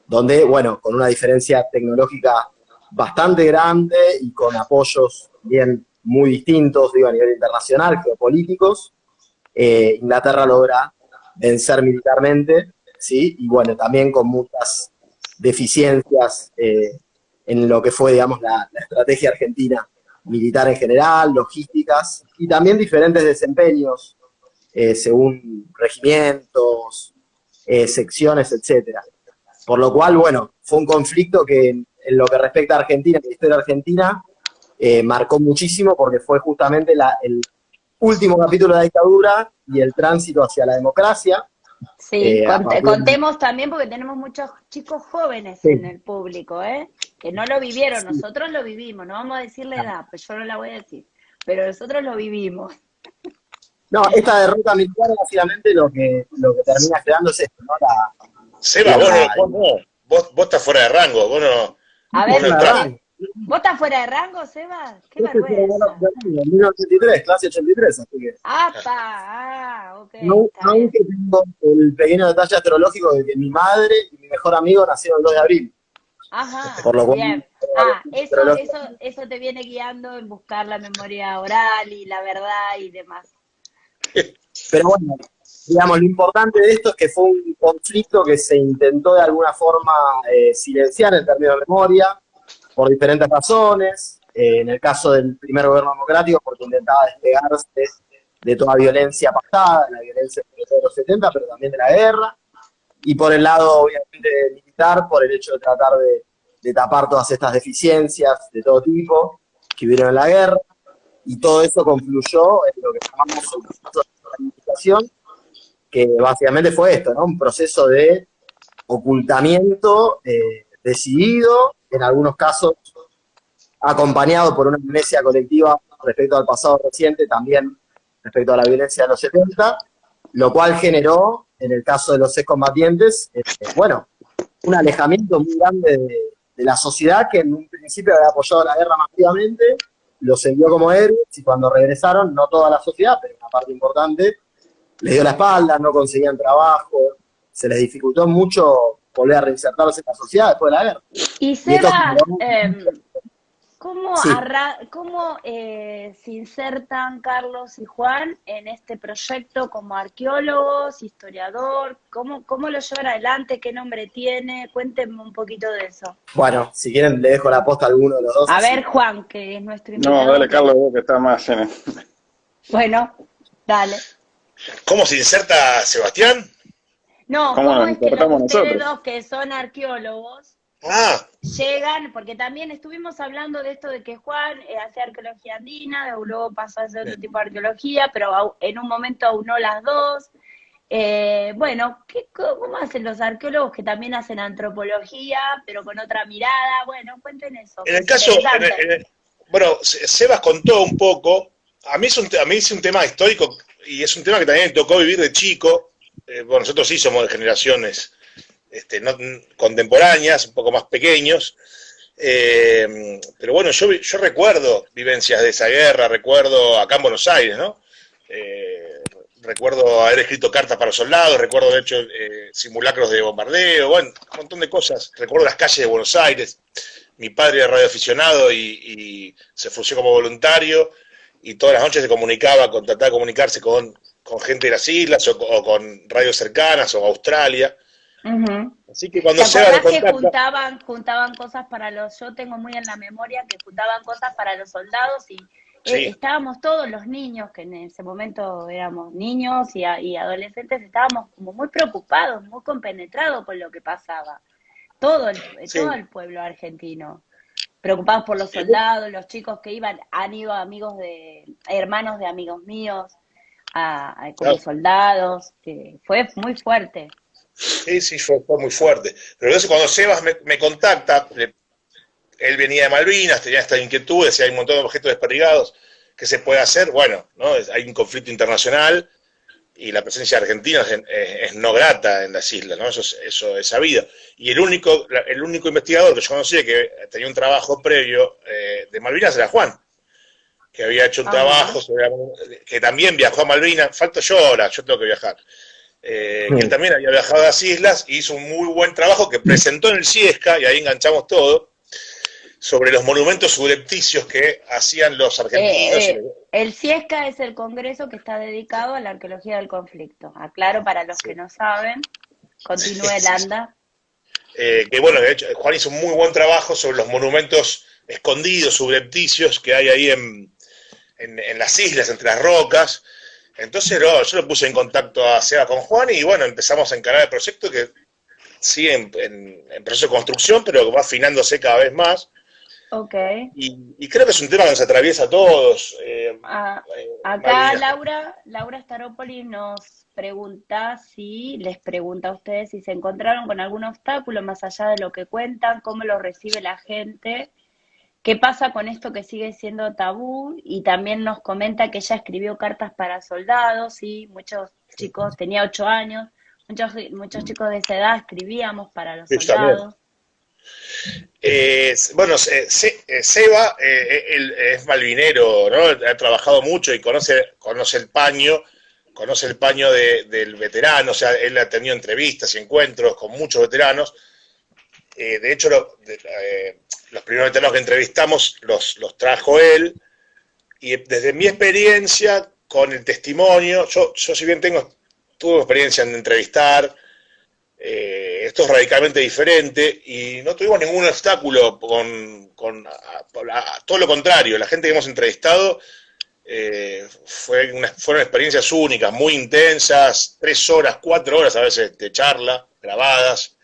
donde, bueno, con una diferencia tecnológica bastante grande y con apoyos bien muy distintos, digo, a nivel internacional, geopolíticos, Inglaterra logra vencer militarmente, ¿sí? Y bueno, también con muchas deficiencias en lo que fue, digamos, la estrategia argentina militar en general, logísticas, y también diferentes desempeños según regimientos, secciones, etcétera. Por lo cual, bueno, fue un conflicto que en lo que respecta a Argentina, en la historia argentina, marcó muchísimo, porque fue justamente el último capítulo de la dictadura y el tránsito hacia la democracia. Sí, contemos también, porque tenemos muchos chicos jóvenes en el público, que no lo vivieron, nosotros lo vivimos, no vamos a decir la edad, pues yo no la voy a decir, pero nosotros lo vivimos. No, esta derrota militar básicamente lo que termina creando es esto, ¿no? Seba, vos estás fuera de rango, vos no... A ver, no ¿vos estás fuera de rango, Seba? ¡Qué vergüenza! En 1983, clase 83, así que... Ok. Aunque tengo el pequeño detalle astrológico de que mi madre y mi mejor amigo nacieron el 2 de abril. Ajá, por lo cual, bien. Eso te viene guiando en buscar la memoria oral y la verdad y demás. Pero bueno, digamos, lo importante de esto es que fue un conflicto que se intentó de alguna forma silenciar en términos de memoria, por diferentes razones. En el caso del primer gobierno democrático, porque intentaba despegarse de toda violencia pasada, de la violencia de los 70, pero también de la guerra. Y por el lado, obviamente, militar, por el hecho de tratar de tapar todas estas deficiencias de todo tipo que hubieron en la guerra. Y todo eso confluyó en lo que llamamos el proceso de planificación, que básicamente fue esto, ¿no? Un proceso de ocultamiento decidido, en algunos casos acompañado por una amnesia colectiva respecto al pasado reciente, también respecto a la violencia de los 70, lo cual generó, en el caso de los excombatientes, un alejamiento muy grande de la sociedad, que en un principio había apoyado la guerra masivamente, los envió como héroes, y cuando regresaron, no toda la sociedad, pero una parte importante, les dio la espalda, no conseguían trabajo, se les dificultó mucho volver a reinsertarse en la sociedad después de la guerra. Y Seba, Sí. ¿cómo se insertan Carlos y Juan en este proyecto como arqueólogos, historiador? ¿Cómo lo llevan adelante? ¿Qué nombre tiene? Cuéntenme un poquito de eso. Bueno, si quieren le dejo la posta a alguno de los dos. A así. ver, Juan, que es nuestro invitado. No, dale, Carlos, vos que está más en... Bueno, dale. ¿Cómo se inserta Sebastián? No, ¿Cómo ¿cómo nos es que insertamos ustedes nosotros? dos, que son arqueólogos, Ah, llegan? Porque también estuvimos hablando de esto de que Juan hace arqueología andina, luego pasó a hacer otro tipo de arqueología, pero en un momento aunó las dos. Bueno, ¿cómo hacen los arqueólogos que también hacen antropología, pero con otra mirada? Bueno, cuenten eso. en el caso, bueno, Sebas contó un poco, a mí es un tema histórico y es un tema que también me tocó vivir de chico. Bueno, nosotros sí somos de generaciones no, contemporáneas, un poco más pequeños, pero bueno, yo recuerdo vivencias de esa guerra, recuerdo acá en Buenos Aires, ¿no? Recuerdo haber escrito cartas para soldados, recuerdo de hecho simulacros de bombardeo, bueno, un montón de cosas. Recuerdo las calles de Buenos Aires. Mi padre era radioaficionado y se ofreció como voluntario y todas las noches se comunicaba, trataba de comunicarse con gente de las islas o con radios cercanas o Australia. Uh-huh. Así que cuando ¿Te acordás que contacta, juntaban cosas para yo tengo muy en la memoria que juntaban cosas para los soldados y sí, estábamos todos los niños, que en ese momento éramos niños y adolescentes, estábamos como muy preocupados, muy compenetrados con lo que pasaba. Todo el pueblo argentino, preocupados por los soldados, los chicos que han ido hermanos de amigos míos, como soldados, que fue muy fuerte. Sí, fue muy fuerte. Pero entonces cuando Sebas me contacta, él venía de Malvinas, tenía esta inquietud, decía, hay un montón de objetos desperdigados, ¿qué se puede hacer? Bueno, ¿no? Hay un conflicto internacional y la presencia argentina es no grata en las islas, ¿no? Eso es sabido. Y el único investigador que yo conocía que tenía un trabajo previo de Malvinas era Juan, que había hecho un trabajo, que también viajó a Malvinas. Falto yo ahora, yo tengo que viajar. Que él también había viajado a las islas, hizo un muy buen trabajo que presentó en el CIESCA, y ahí enganchamos todo, sobre los monumentos subrepticios que hacían los argentinos. El CIESCA es el congreso que está dedicado a la arqueología del conflicto. Aclaro para los que no saben. Continúe el anda. Que bueno, de hecho, Juan hizo un muy buen trabajo sobre los monumentos escondidos, subrepticios que hay ahí en las islas, entre las rocas. Entonces yo lo puse en contacto a Seba con Juan y bueno, empezamos a encarar el proyecto que sigue en proceso de construcción, pero va afinándose cada vez más. Okay. Y creo que es un tema que nos atraviesa a todos. Acá Laura Staropoli nos pregunta les pregunta a ustedes si se encontraron con algún obstáculo más allá de lo que cuentan, cómo lo recibe la gente, qué pasa con esto que sigue siendo tabú, y también nos comenta que ella escribió cartas para soldados, y muchos chicos, tenía 8 años, muchos chicos de esa edad escribíamos para los soldados. Bueno, Seba, él es malvinero, ¿no? Ha trabajado mucho y conoce el paño del veterano, o sea, él ha tenido entrevistas y encuentros con muchos veteranos. De hecho, los primeros veteranos que entrevistamos los trajo él, y desde mi experiencia con el testimonio, yo si bien tuve experiencia en entrevistar, esto es radicalmente diferente y no tuvimos ningún obstáculo todo lo contrario. La gente que hemos entrevistado fueron experiencias únicas, muy intensas, 3 horas, 4 horas a veces de charla, grabadas.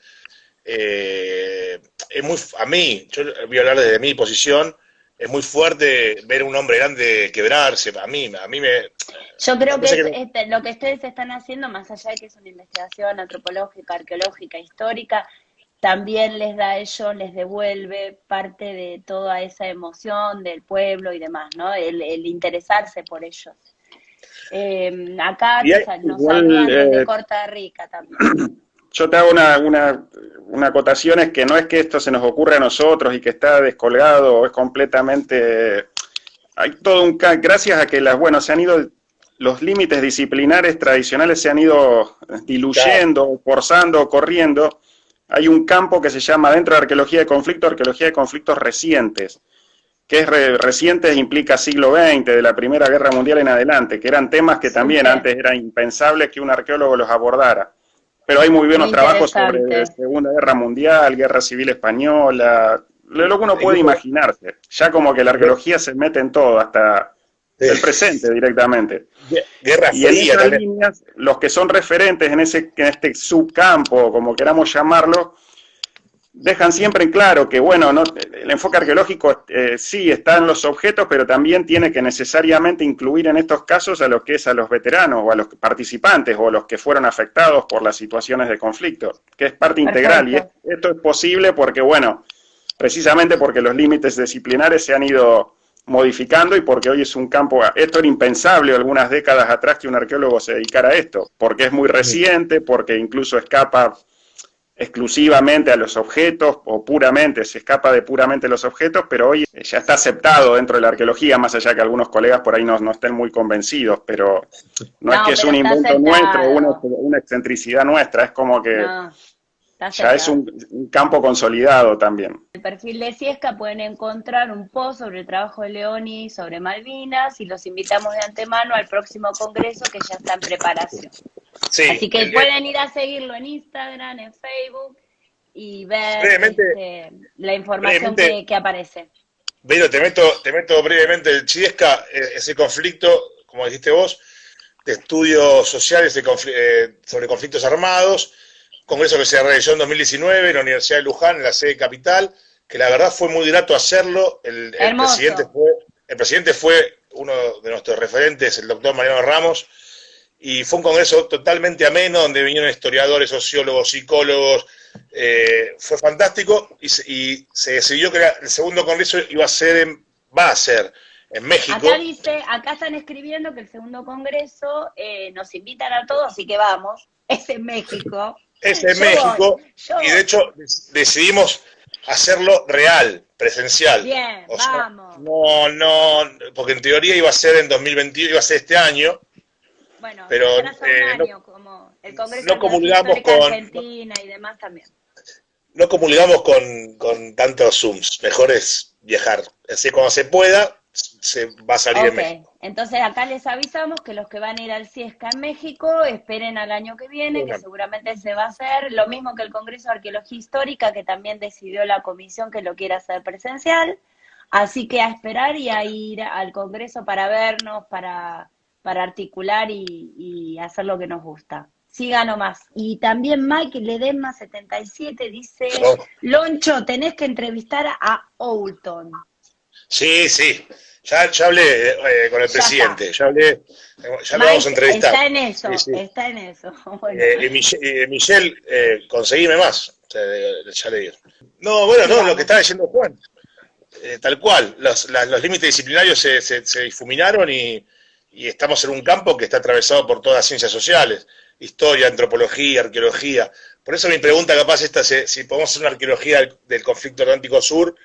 A mí, yo voy a hablar desde mi posición, es muy fuerte ver a un hombre grande quebrarse. A mí yo creo que lo que ustedes están haciendo, más allá de que es una investigación antropológica, arqueológica, histórica, también les da a ellos, les devuelve parte de toda esa emoción del pueblo y demás, ¿no? El interesarse por ellos. Acá nos hablan desde Costa Rica también. Yo te hago una acotación, es que no es que esto se nos ocurre a nosotros y que está descolgado, es completamente... Hay todo gracias a que se han ido los límites disciplinares tradicionales se han ido diluyendo, forzando, corriendo. Hay un campo que se llama, dentro de arqueología de conflictos recientes, que es recientes, implica siglo XX, de la Primera Guerra Mundial en adelante, que eran temas que también antes era impensable que un arqueólogo los abordara. Pero hay muy buenos trabajos sobre Segunda Guerra Mundial, Guerra Civil Española, lo que uno puede imaginarse. Ya como que la arqueología se mete en todo, hasta el presente directamente. Guerra y en Fría esas también. líneas, los que son referentes en este subcampo, como queramos llamarlo, dejan siempre en claro que, bueno, no, el enfoque arqueológico sí está en los objetos, pero también tiene que necesariamente incluir en estos casos a los veteranos o a los participantes o a los que fueron afectados por las situaciones de conflicto, que es parte integral. Y esto es posible porque, bueno, precisamente porque los límites disciplinares se han ido modificando y porque hoy es un campo, esto era impensable algunas décadas atrás que un arqueólogo se dedicara a esto, porque es muy reciente, porque incluso escapa exclusivamente a los objetos, o puramente, se escapa de puramente los objetos, pero hoy ya está aceptado dentro de la arqueología, más allá que algunos colegas por ahí no estén muy convencidos, pero no es que es un invento nuestro, una excentricidad nuestra, es como que ya es un campo consolidado también. En el perfil de Ciesca pueden encontrar un post sobre el trabajo de Leoni sobre Malvinas y los invitamos de antemano al próximo congreso que ya está en preparación. Sí, así que pueden ir a seguirlo en Instagram, en Facebook y ver la información que aparece. Pero te meto brevemente el Ciesca, ese conflicto, como dijiste vos, de estudios sociales sobre conflictos armados, congreso que se realizó en 2019 en la Universidad de Luján, en la sede capital, que la verdad fue muy grato hacerlo. El presidente fue uno de nuestros referentes, el doctor Mariano Ramos, y fue un congreso totalmente ameno, donde vinieron historiadores, sociólogos, psicólogos, fue fantástico, y se decidió que el segundo congreso va a ser en México. Acá están escribiendo que el segundo congreso nos invitan a todos, así que vamos, es en México. Es en México, y de hecho decidimos hacerlo real, presencial. Bien, vamos. No, porque en teoría iba a ser en 2021, iba a ser este año. Bueno, pero un año, como el Congreso no comulgamos con Argentina y demás también. No comulgamos con tantos Zooms, mejor es viajar. Así cuando se pueda, se va a salir en México. Entonces acá les avisamos que los que van a ir al Ciesca en México esperen al año que viene, que seguramente se va a hacer, lo mismo que el Congreso de Arqueología Histórica, que también decidió la comisión que lo quiera hacer presencial, así que a esperar y a ir al Congreso para vernos, para articular y hacer lo que nos gusta. Siga nomás. Y también Mike Ledesma 77 dice, Loncho, tenés que entrevistar a Oulton. Sí, ya hablé con el presidente, ya lo vamos a entrevistar. Está en eso, está en eso. Bueno. Michelle, conseguime más, ya le digo. No, bueno, no, lo que estaba diciendo Juan, tal cual, los límites disciplinarios se difuminaron y estamos en un campo que está atravesado por todas las ciencias sociales, historia, antropología, arqueología. Por eso mi pregunta capaz si podemos hacer una arqueología del conflicto Atlántico Sur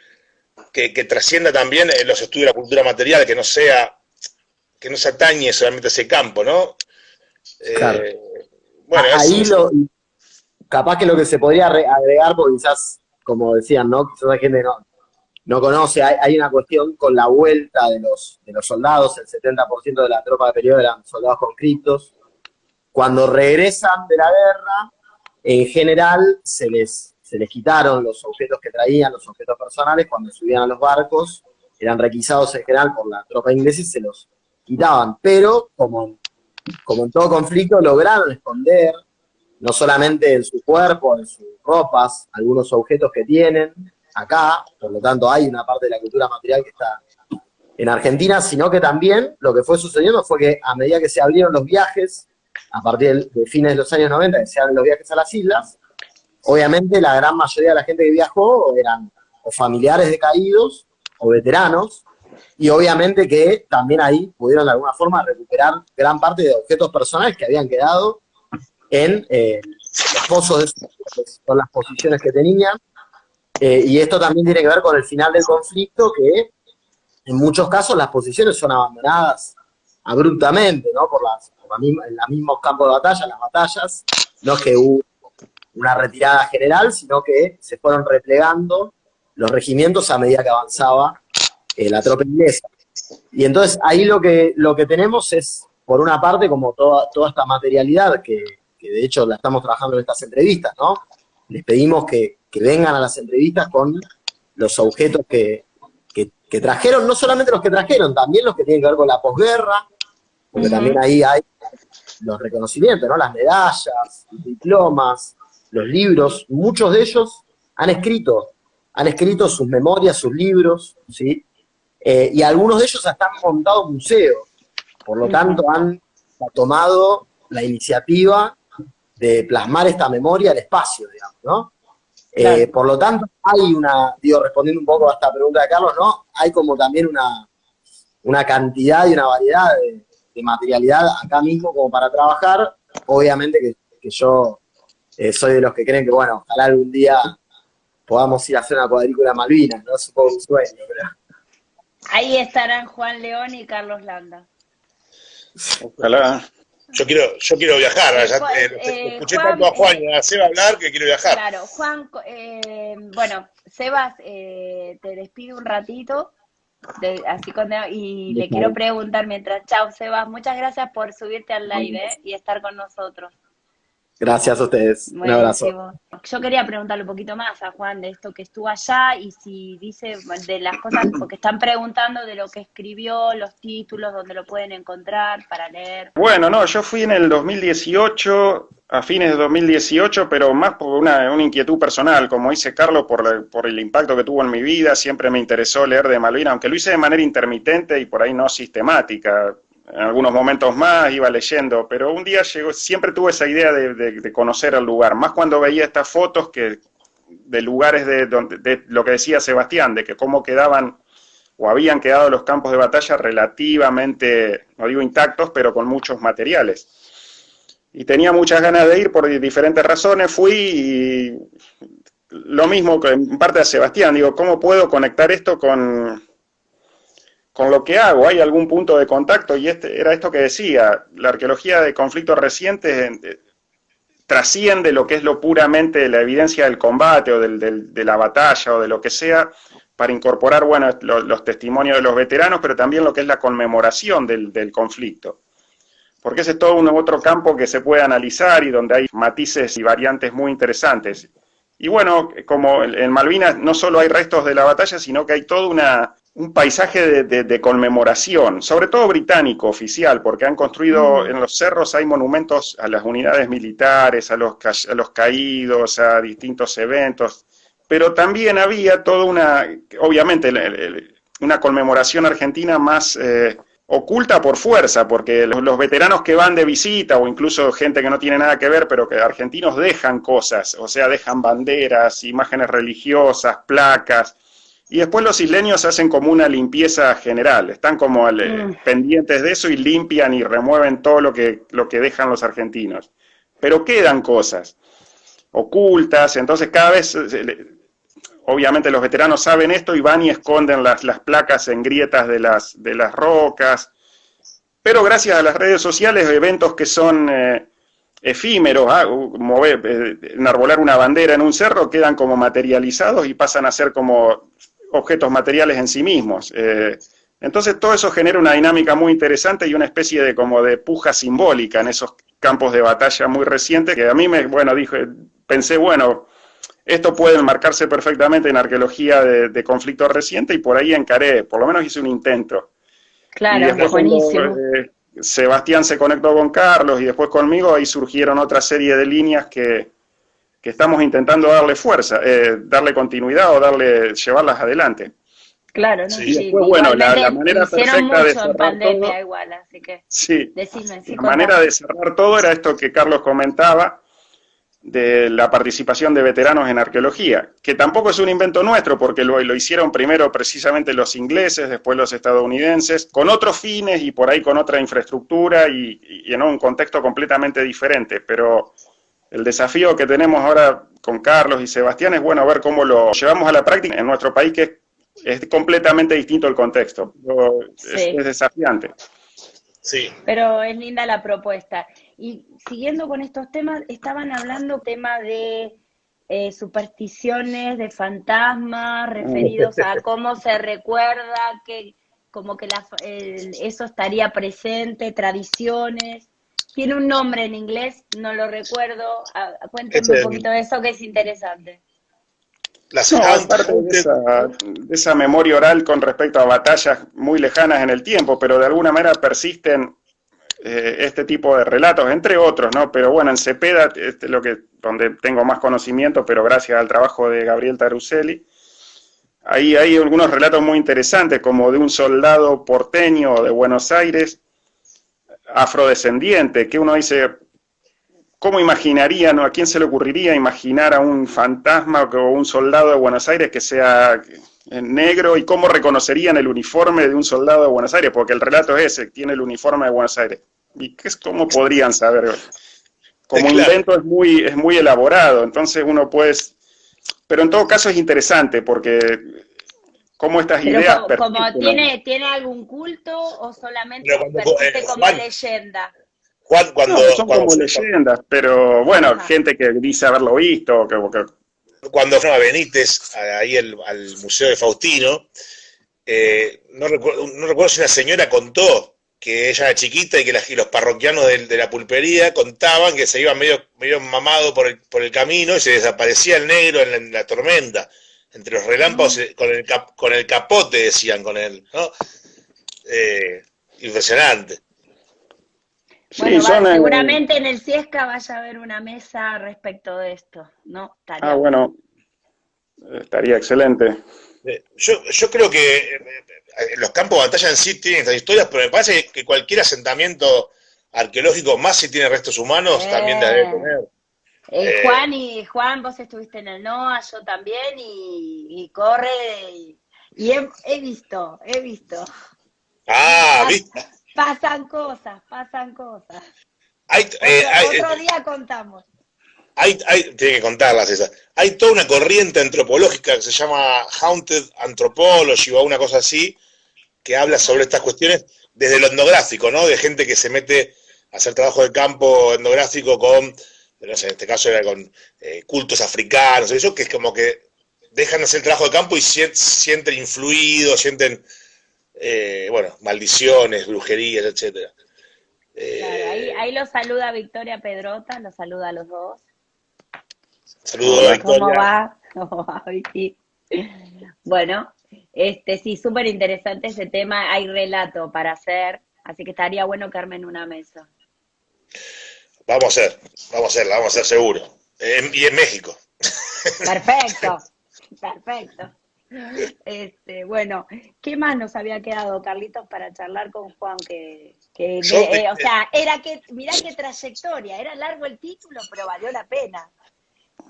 que trascienda también los estudios de la cultura material, que no se atañe solamente a ese campo, ¿no? Claro. Bueno, ahí capaz que lo que se podría agregar, porque quizás, como decían, ¿no? Quizás la gente no conoce, hay una cuestión con la vuelta de los soldados, el 70% de la tropa de periodo eran soldados conscriptos. Cuando regresan de la guerra, en general se les quitaron los objetos que traían, los objetos personales, cuando subían a los barcos, eran requisados en general por la tropa inglesa y se los quitaban. Pero, como en todo conflicto, lograron esconder, no solamente en su cuerpo, en sus ropas, algunos objetos que tienen acá, por lo tanto hay una parte de la cultura material que está en Argentina, sino que también lo que fue sucediendo fue que a medida que se abrieron los viajes, a partir de fines de los años 90, que se abren los viajes a las islas, obviamente la gran mayoría de la gente que viajó eran o familiares de caídos o veteranos, y obviamente que también ahí pudieron de alguna forma recuperar gran parte de objetos personales que habían quedado en los pozos de sus, con las posiciones que tenían, y esto también tiene que ver con el final del conflicto, que en muchos casos las posiciones son abandonadas abruptamente, ¿no? En los mismos campos de batalla, las batallas, no es que hubo una retirada general, sino que se fueron replegando los regimientos a medida que avanzaba la tropa inglesa. Y entonces ahí lo que tenemos es, por una parte, como toda esta materialidad, que de hecho la estamos trabajando en estas entrevistas, ¿no? Les pedimos que vengan a las entrevistas con los objetos que trajeron, no solamente los que trajeron, también los que tienen que ver con la posguerra, porque también ahí hay los reconocimientos, ¿no? Las medallas, los diplomas, los libros, muchos de ellos han escrito sus memorias, sus libros, ¿sí? Y algunos de ellos hasta han montado museos, por lo tanto han tomado la iniciativa de plasmar esta memoria al espacio, digamos, ¿no? Claro. Por lo tanto, hay respondiendo un poco a esta pregunta de Carlos, ¿no? Hay como también una cantidad y una variedad de materialidad acá mismo como para trabajar. Obviamente que yo soy de los que creen que, bueno, ojalá algún día podamos ir a hacer una cuadrícula a Malvinas, ¿no? Es un poco un sueño, pero... Ahí estarán Juan León y Carlos Landa. Ojalá. Yo quiero viajar, escuché Juan, tanto a Juan y a Seba hablar que quiero viajar. Claro, Juan, bueno, Sebas, te despido un ratito, y te quiero preguntar mientras, chao Sebas, muchas gracias por subirte al live y estar con nosotros. Gracias a ustedes, un abrazo. Yo quería preguntarle un poquito más a Juan de esto que estuvo allá y si dice de las cosas, porque están preguntando de lo que escribió, los títulos, donde lo pueden encontrar para leer. Bueno, no, yo fui en el 2018, a fines de 2018, pero más por una inquietud personal, como dice Carlos, por el impacto que tuvo en mi vida. Siempre me interesó leer de Malvinas, aunque lo hice de manera intermitente y por ahí no sistemática. En algunos momentos más iba leyendo, pero un día siempre tuve esa idea de conocer el lugar, más cuando veía estas fotos de lugares de lo que decía Sebastián, de que cómo quedaban o habían quedado los campos de batalla relativamente, no digo intactos, pero con muchos materiales. Y tenía muchas ganas de ir por diferentes razones, fui y lo mismo que en parte a Sebastián, digo, ¿cómo puedo conectar esto con lo que hago? ¿Hay algún punto de contacto? Y era esto que decía, la arqueología de conflictos recientes trasciende lo que es lo puramente la evidencia del combate o de la batalla o de lo que sea, para incorporar, bueno, los testimonios de los veteranos, pero también lo que es la conmemoración del conflicto. Porque ese es todo otro campo que se puede analizar y donde hay matices y variantes muy interesantes. Y bueno, como en Malvinas no solo hay restos de la batalla, sino que hay todo un paisaje de conmemoración, sobre todo británico, oficial, porque han construido en los cerros, hay monumentos a las unidades militares, a los caídos, a distintos eventos, pero también había toda obviamente, una conmemoración argentina más oculta por fuerza, porque los veteranos que van de visita, o incluso gente que no tiene nada que ver, pero que argentinos dejan cosas, o sea, dejan banderas, imágenes religiosas, placas, y después los isleños hacen como una limpieza general, están como pendientes de eso y limpian y remueven todo lo que dejan los argentinos. Pero quedan cosas ocultas, entonces cada vez, obviamente los veteranos saben esto y van y esconden las placas en grietas de las rocas, pero gracias a las redes sociales, eventos que son efímeros, enarbolar una bandera en un cerro, quedan como materializados y pasan a ser como objetos materiales en sí mismos. Entonces todo eso genera una dinámica muy interesante y una especie de puja simbólica en esos campos de batalla muy recientes, que a mí pensé, esto puede enmarcarse perfectamente en arqueología de conflictos recientes, y por ahí encaré, por lo menos hice un intento. Claro, y después, buenísimo. Sebastián se conectó con Carlos y después conmigo, ahí surgieron otra serie de líneas que estamos intentando darle fuerza, darle continuidad o llevarlas adelante. Claro, ¿no? Sí. Y después, bueno, la manera perfecta de cerrar en pandemia todo, igual, así que sí, decime, la manera de cerrar todo era esto que Carlos comentaba, de la participación de veteranos en arqueología, que tampoco es un invento nuestro, porque lo hicieron primero precisamente los ingleses, después los estadounidenses, con otros fines y por ahí con otra infraestructura y en un contexto completamente diferente, pero el desafío que tenemos ahora con Carlos y Sebastián es, ver cómo lo llevamos a la práctica en nuestro país, que es completamente distinto el contexto, es desafiante. Sí. Pero es linda la propuesta. Y siguiendo con estos temas, estaban hablando tema de supersticiones, de fantasmas, referidos a cómo se recuerda, que como que eso estaría presente, tradiciones. Tiene un nombre en inglés, no lo recuerdo. Cuéntenme un poquito de eso, que es interesante. Las No, aparte de esa memoria oral con respecto a batallas muy lejanas en el tiempo, pero de alguna manera persisten este tipo de relatos, entre otros, ¿no? Pero bueno, en Cepeda, lo que, donde tengo más conocimiento, pero gracias al trabajo de Gabriel Taruselli, ahí hay algunos relatos muy interesantes, como de un soldado porteño de Buenos Aires, afrodescendiente, que uno dice, ¿cómo imaginaría, no? ¿A quién se le ocurriría imaginar a un fantasma o un soldado de Buenos Aires que sea negro? ¿Y cómo reconocerían el uniforme de un soldado de Buenos Aires? Porque el relato es ese, tiene el uniforme de Buenos Aires. ¿Y cómo podrían saber? Como invento es muy elaborado, entonces uno puede... Pero en todo caso es interesante, porque como estas ideas... Como ¿tiene algún culto o solamente persiste como leyenda? Juan, son como leyendas, pero bueno, gente que dice haberlo visto. Cuando fue a Benítez, ahí al Museo de Faustino, no recuerdo si una señora contó que ella era chiquita y que los parroquianos de la pulpería contaban que se iba medio mamado por el camino y se desaparecía el negro en la tormenta, entre los relámpagos, con el capote, decían, ¿no? Impresionante. Bueno, seguramente en el Ciesca vaya a haber una mesa respecto de esto, ¿no? Bueno, estaría excelente. Yo creo que los campos de batalla en sí tienen estas historias, pero me parece que cualquier asentamiento arqueológico, más si tiene restos humanos, también debe tener. Juan, vos estuviste en el NOA, yo también, y corre, y he visto. ¿Viste? Pasan cosas. Otro día contamos. Tiene que contarlas esas. Hay toda una corriente antropológica que se llama Haunted Anthropology o una cosa así, que habla sobre estas cuestiones desde lo etnográfico, ¿no? De gente que se mete a hacer trabajo de campo etnográfico con, no sé, en este caso era con cultos africanos, eso que es como que dejan de hacer el trabajo de campo y sienten influidos, sienten, maldiciones, brujerías, etcétera. Claro, ahí los saluda Victoria Pedrota, los saluda a los dos. Saludos, Victoria. ¿Cómo va, Vicky? Bueno, sí, súper interesante ese tema, hay relato para hacer, así que estaría bueno que armen una mesa. Vamos a hacer seguro. Y en México. Perfecto. Bueno, ¿qué más nos había quedado, Carlitos, para charlar con Juan? Mirá qué trayectoria, era largo el título, pero valió la pena.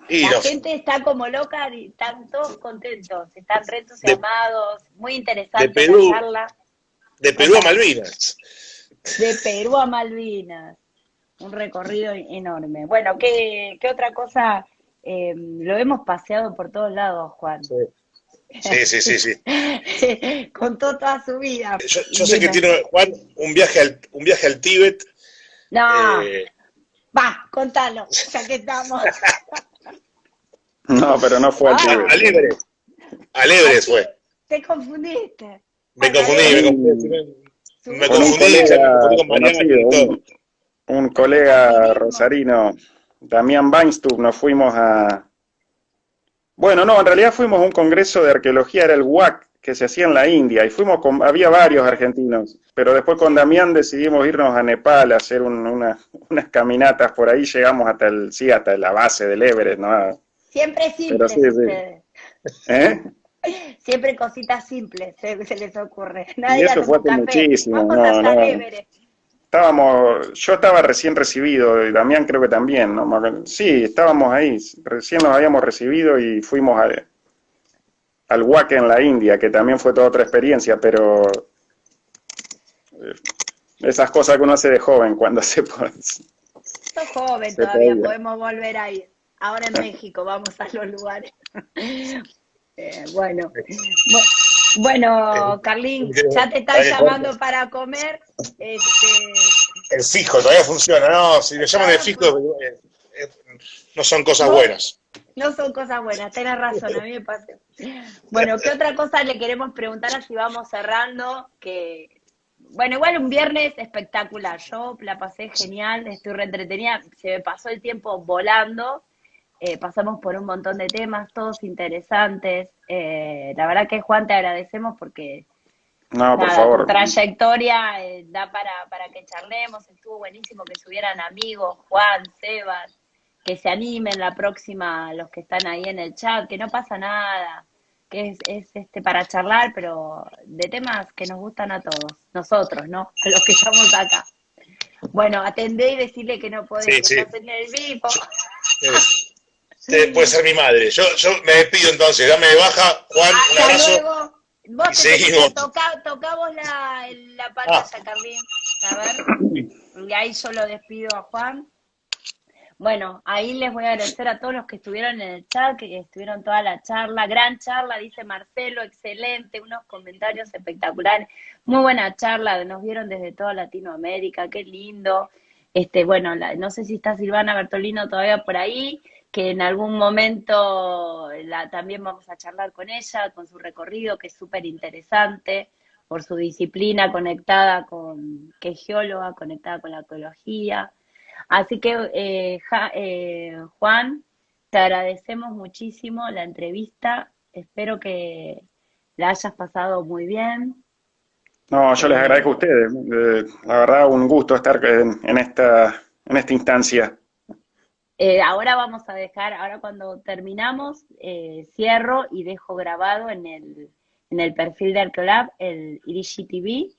La gente está como loca y están todos contentos, están re entusiasmados, muy interesante la charla. De Perú a Malvinas. De Perú a Malvinas, un recorrido enorme. Bueno, ¿qué otra cosa? Lo hemos paseado por todos lados, Juan. Sí. Contó toda su vida. Yo sé que tiene, Juan, un viaje al Tíbet. No, va, contalo, ya que estamos. No, pero no fue al Tíbet. Al Everest fue. Te confundiste. Me confundí con Mariana. Un colega rosarino, Damián Weinstub, nos fuimos a... Bueno, no, en realidad fuimos a un congreso de arqueología, era el WAC, que se hacía en la India, y había varios argentinos, pero después con Damián decidimos irnos a Nepal a hacer unas caminatas por ahí, llegamos hasta la base del Everest, ¿no? Siempre simples ustedes. Siempre cositas simples se les ocurre. Y eso fue hace muchísimo. Yo estaba recién recibido, y Damián creo que también, ¿no? Sí, estábamos ahí, recién nos habíamos recibido y fuimos al WAC en la India, que también fue toda otra experiencia, pero esas cosas que uno hace de joven cuando se puede. Sos joven todavía, podemos volver a ir. Ahora en México, vamos a los lugares. Bueno, Bueno, Carlín, ya te están llamando para comer. El fijo todavía funciona, ¿no? Si me llaman de fijo, eh, no son cosas buenas. No son cosas buenas, tenés razón, a mí me pasa. Bueno, ¿qué otra cosa le queremos preguntar así vamos cerrando? Bueno, igual un viernes espectacular, yo la pasé genial, estoy re entretenida, se me pasó el tiempo volando, pasamos por un montón de temas, todos interesantes. La verdad que Juan, te agradecemos porque No, por nada, tu favor. trayectoria da para que charlemos, estuvo buenísimo que subieran amigos, Juan, Sebas, que se animen la próxima los que están ahí en el chat, que no pasa nada, que es para charlar, pero de temas que nos gustan a todos, nosotros, ¿no? A los que estamos acá. Bueno, atendé y decirle que no podés, Sí, que sí. estás en el vivo. Puede ser mi madre. Yo me despido entonces. Dame de baja, Juan, un Hasta abrazo. luego. Vos Y seguimos. tocamos la pantalla, Carlín. A ver, y ahí yo lo despido a Juan. Bueno, ahí les voy a agradecer a todos los que estuvieron en el chat, que estuvieron toda la charla. Gran charla, dice Marcelo, excelente, unos comentarios espectaculares. Muy buena charla, nos vieron desde toda Latinoamérica, qué lindo. Bueno, no sé si está Silvana Bertolino todavía por ahí, que en algún momento también vamos a charlar con ella, con su recorrido, que es súper interesante, por su disciplina conectada que es geóloga, conectada con la ecología. Así que, Juan, te agradecemos muchísimo la entrevista. Espero que la hayas pasado muy bien. No, yo les agradezco a ustedes. La verdad, un gusto estar en esta instancia. Ahora vamos a ahora cuando terminamos, cierro y dejo grabado en el perfil de Arqueolab el Irishi TV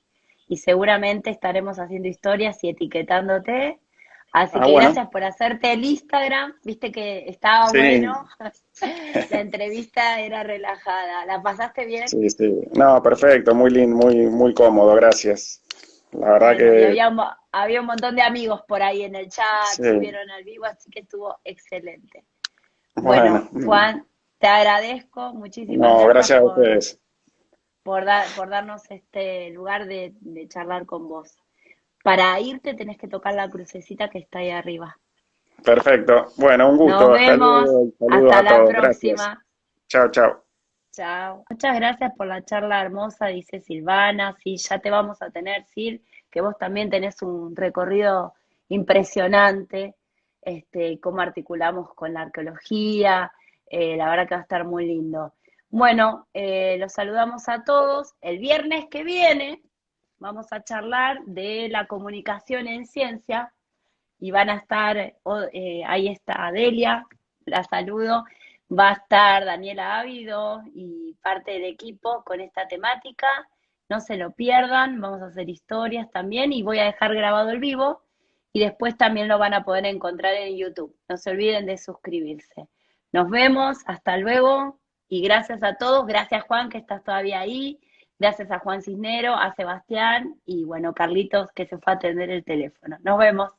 y seguramente estaremos haciendo historias y etiquetándote. Así que bueno. gracias por hacerte el Instagram, viste que estaba Sí. bueno, la entrevista era relajada, ¿la pasaste bien? Sí, sí. No, perfecto, muy lindo, muy cómodo, gracias. La verdad Bueno, y que había un montón de amigos por ahí en el chat, sí. subieron al vivo, así que estuvo excelente. Bueno, Bueno, Juan, te agradezco, muchísimas no, gracias a por, ustedes. por darnos este lugar de charlar con vos. Para irte tenés que tocar la crucecita que está ahí arriba. Perfecto. Bueno, un Nos gusto. Hasta vemos, luego. Saludos hasta a la todos. Gracias. próxima. Chao, chao. Chao. Muchas gracias por la charla hermosa, dice Silvana. Sí, ya te vamos a tener, Sil, que vos también tenés un recorrido impresionante, cómo articulamos con la arqueología, la verdad que va a estar muy lindo. Bueno, los saludamos a todos. El viernes que viene vamos a charlar de la comunicación en ciencia y van a estar, ahí está Delia, la saludo, va a estar Daniela Ávido y parte del equipo con esta temática, no se lo pierdan, vamos a hacer historias también y voy a dejar grabado el vivo y después también lo van a poder encontrar en YouTube, no se olviden de suscribirse. Nos vemos, hasta luego y gracias a todos, gracias Juan que estás todavía ahí, gracias a Juan Cisnero, a Sebastián y bueno, Carlitos que se fue a atender el teléfono. Nos vemos.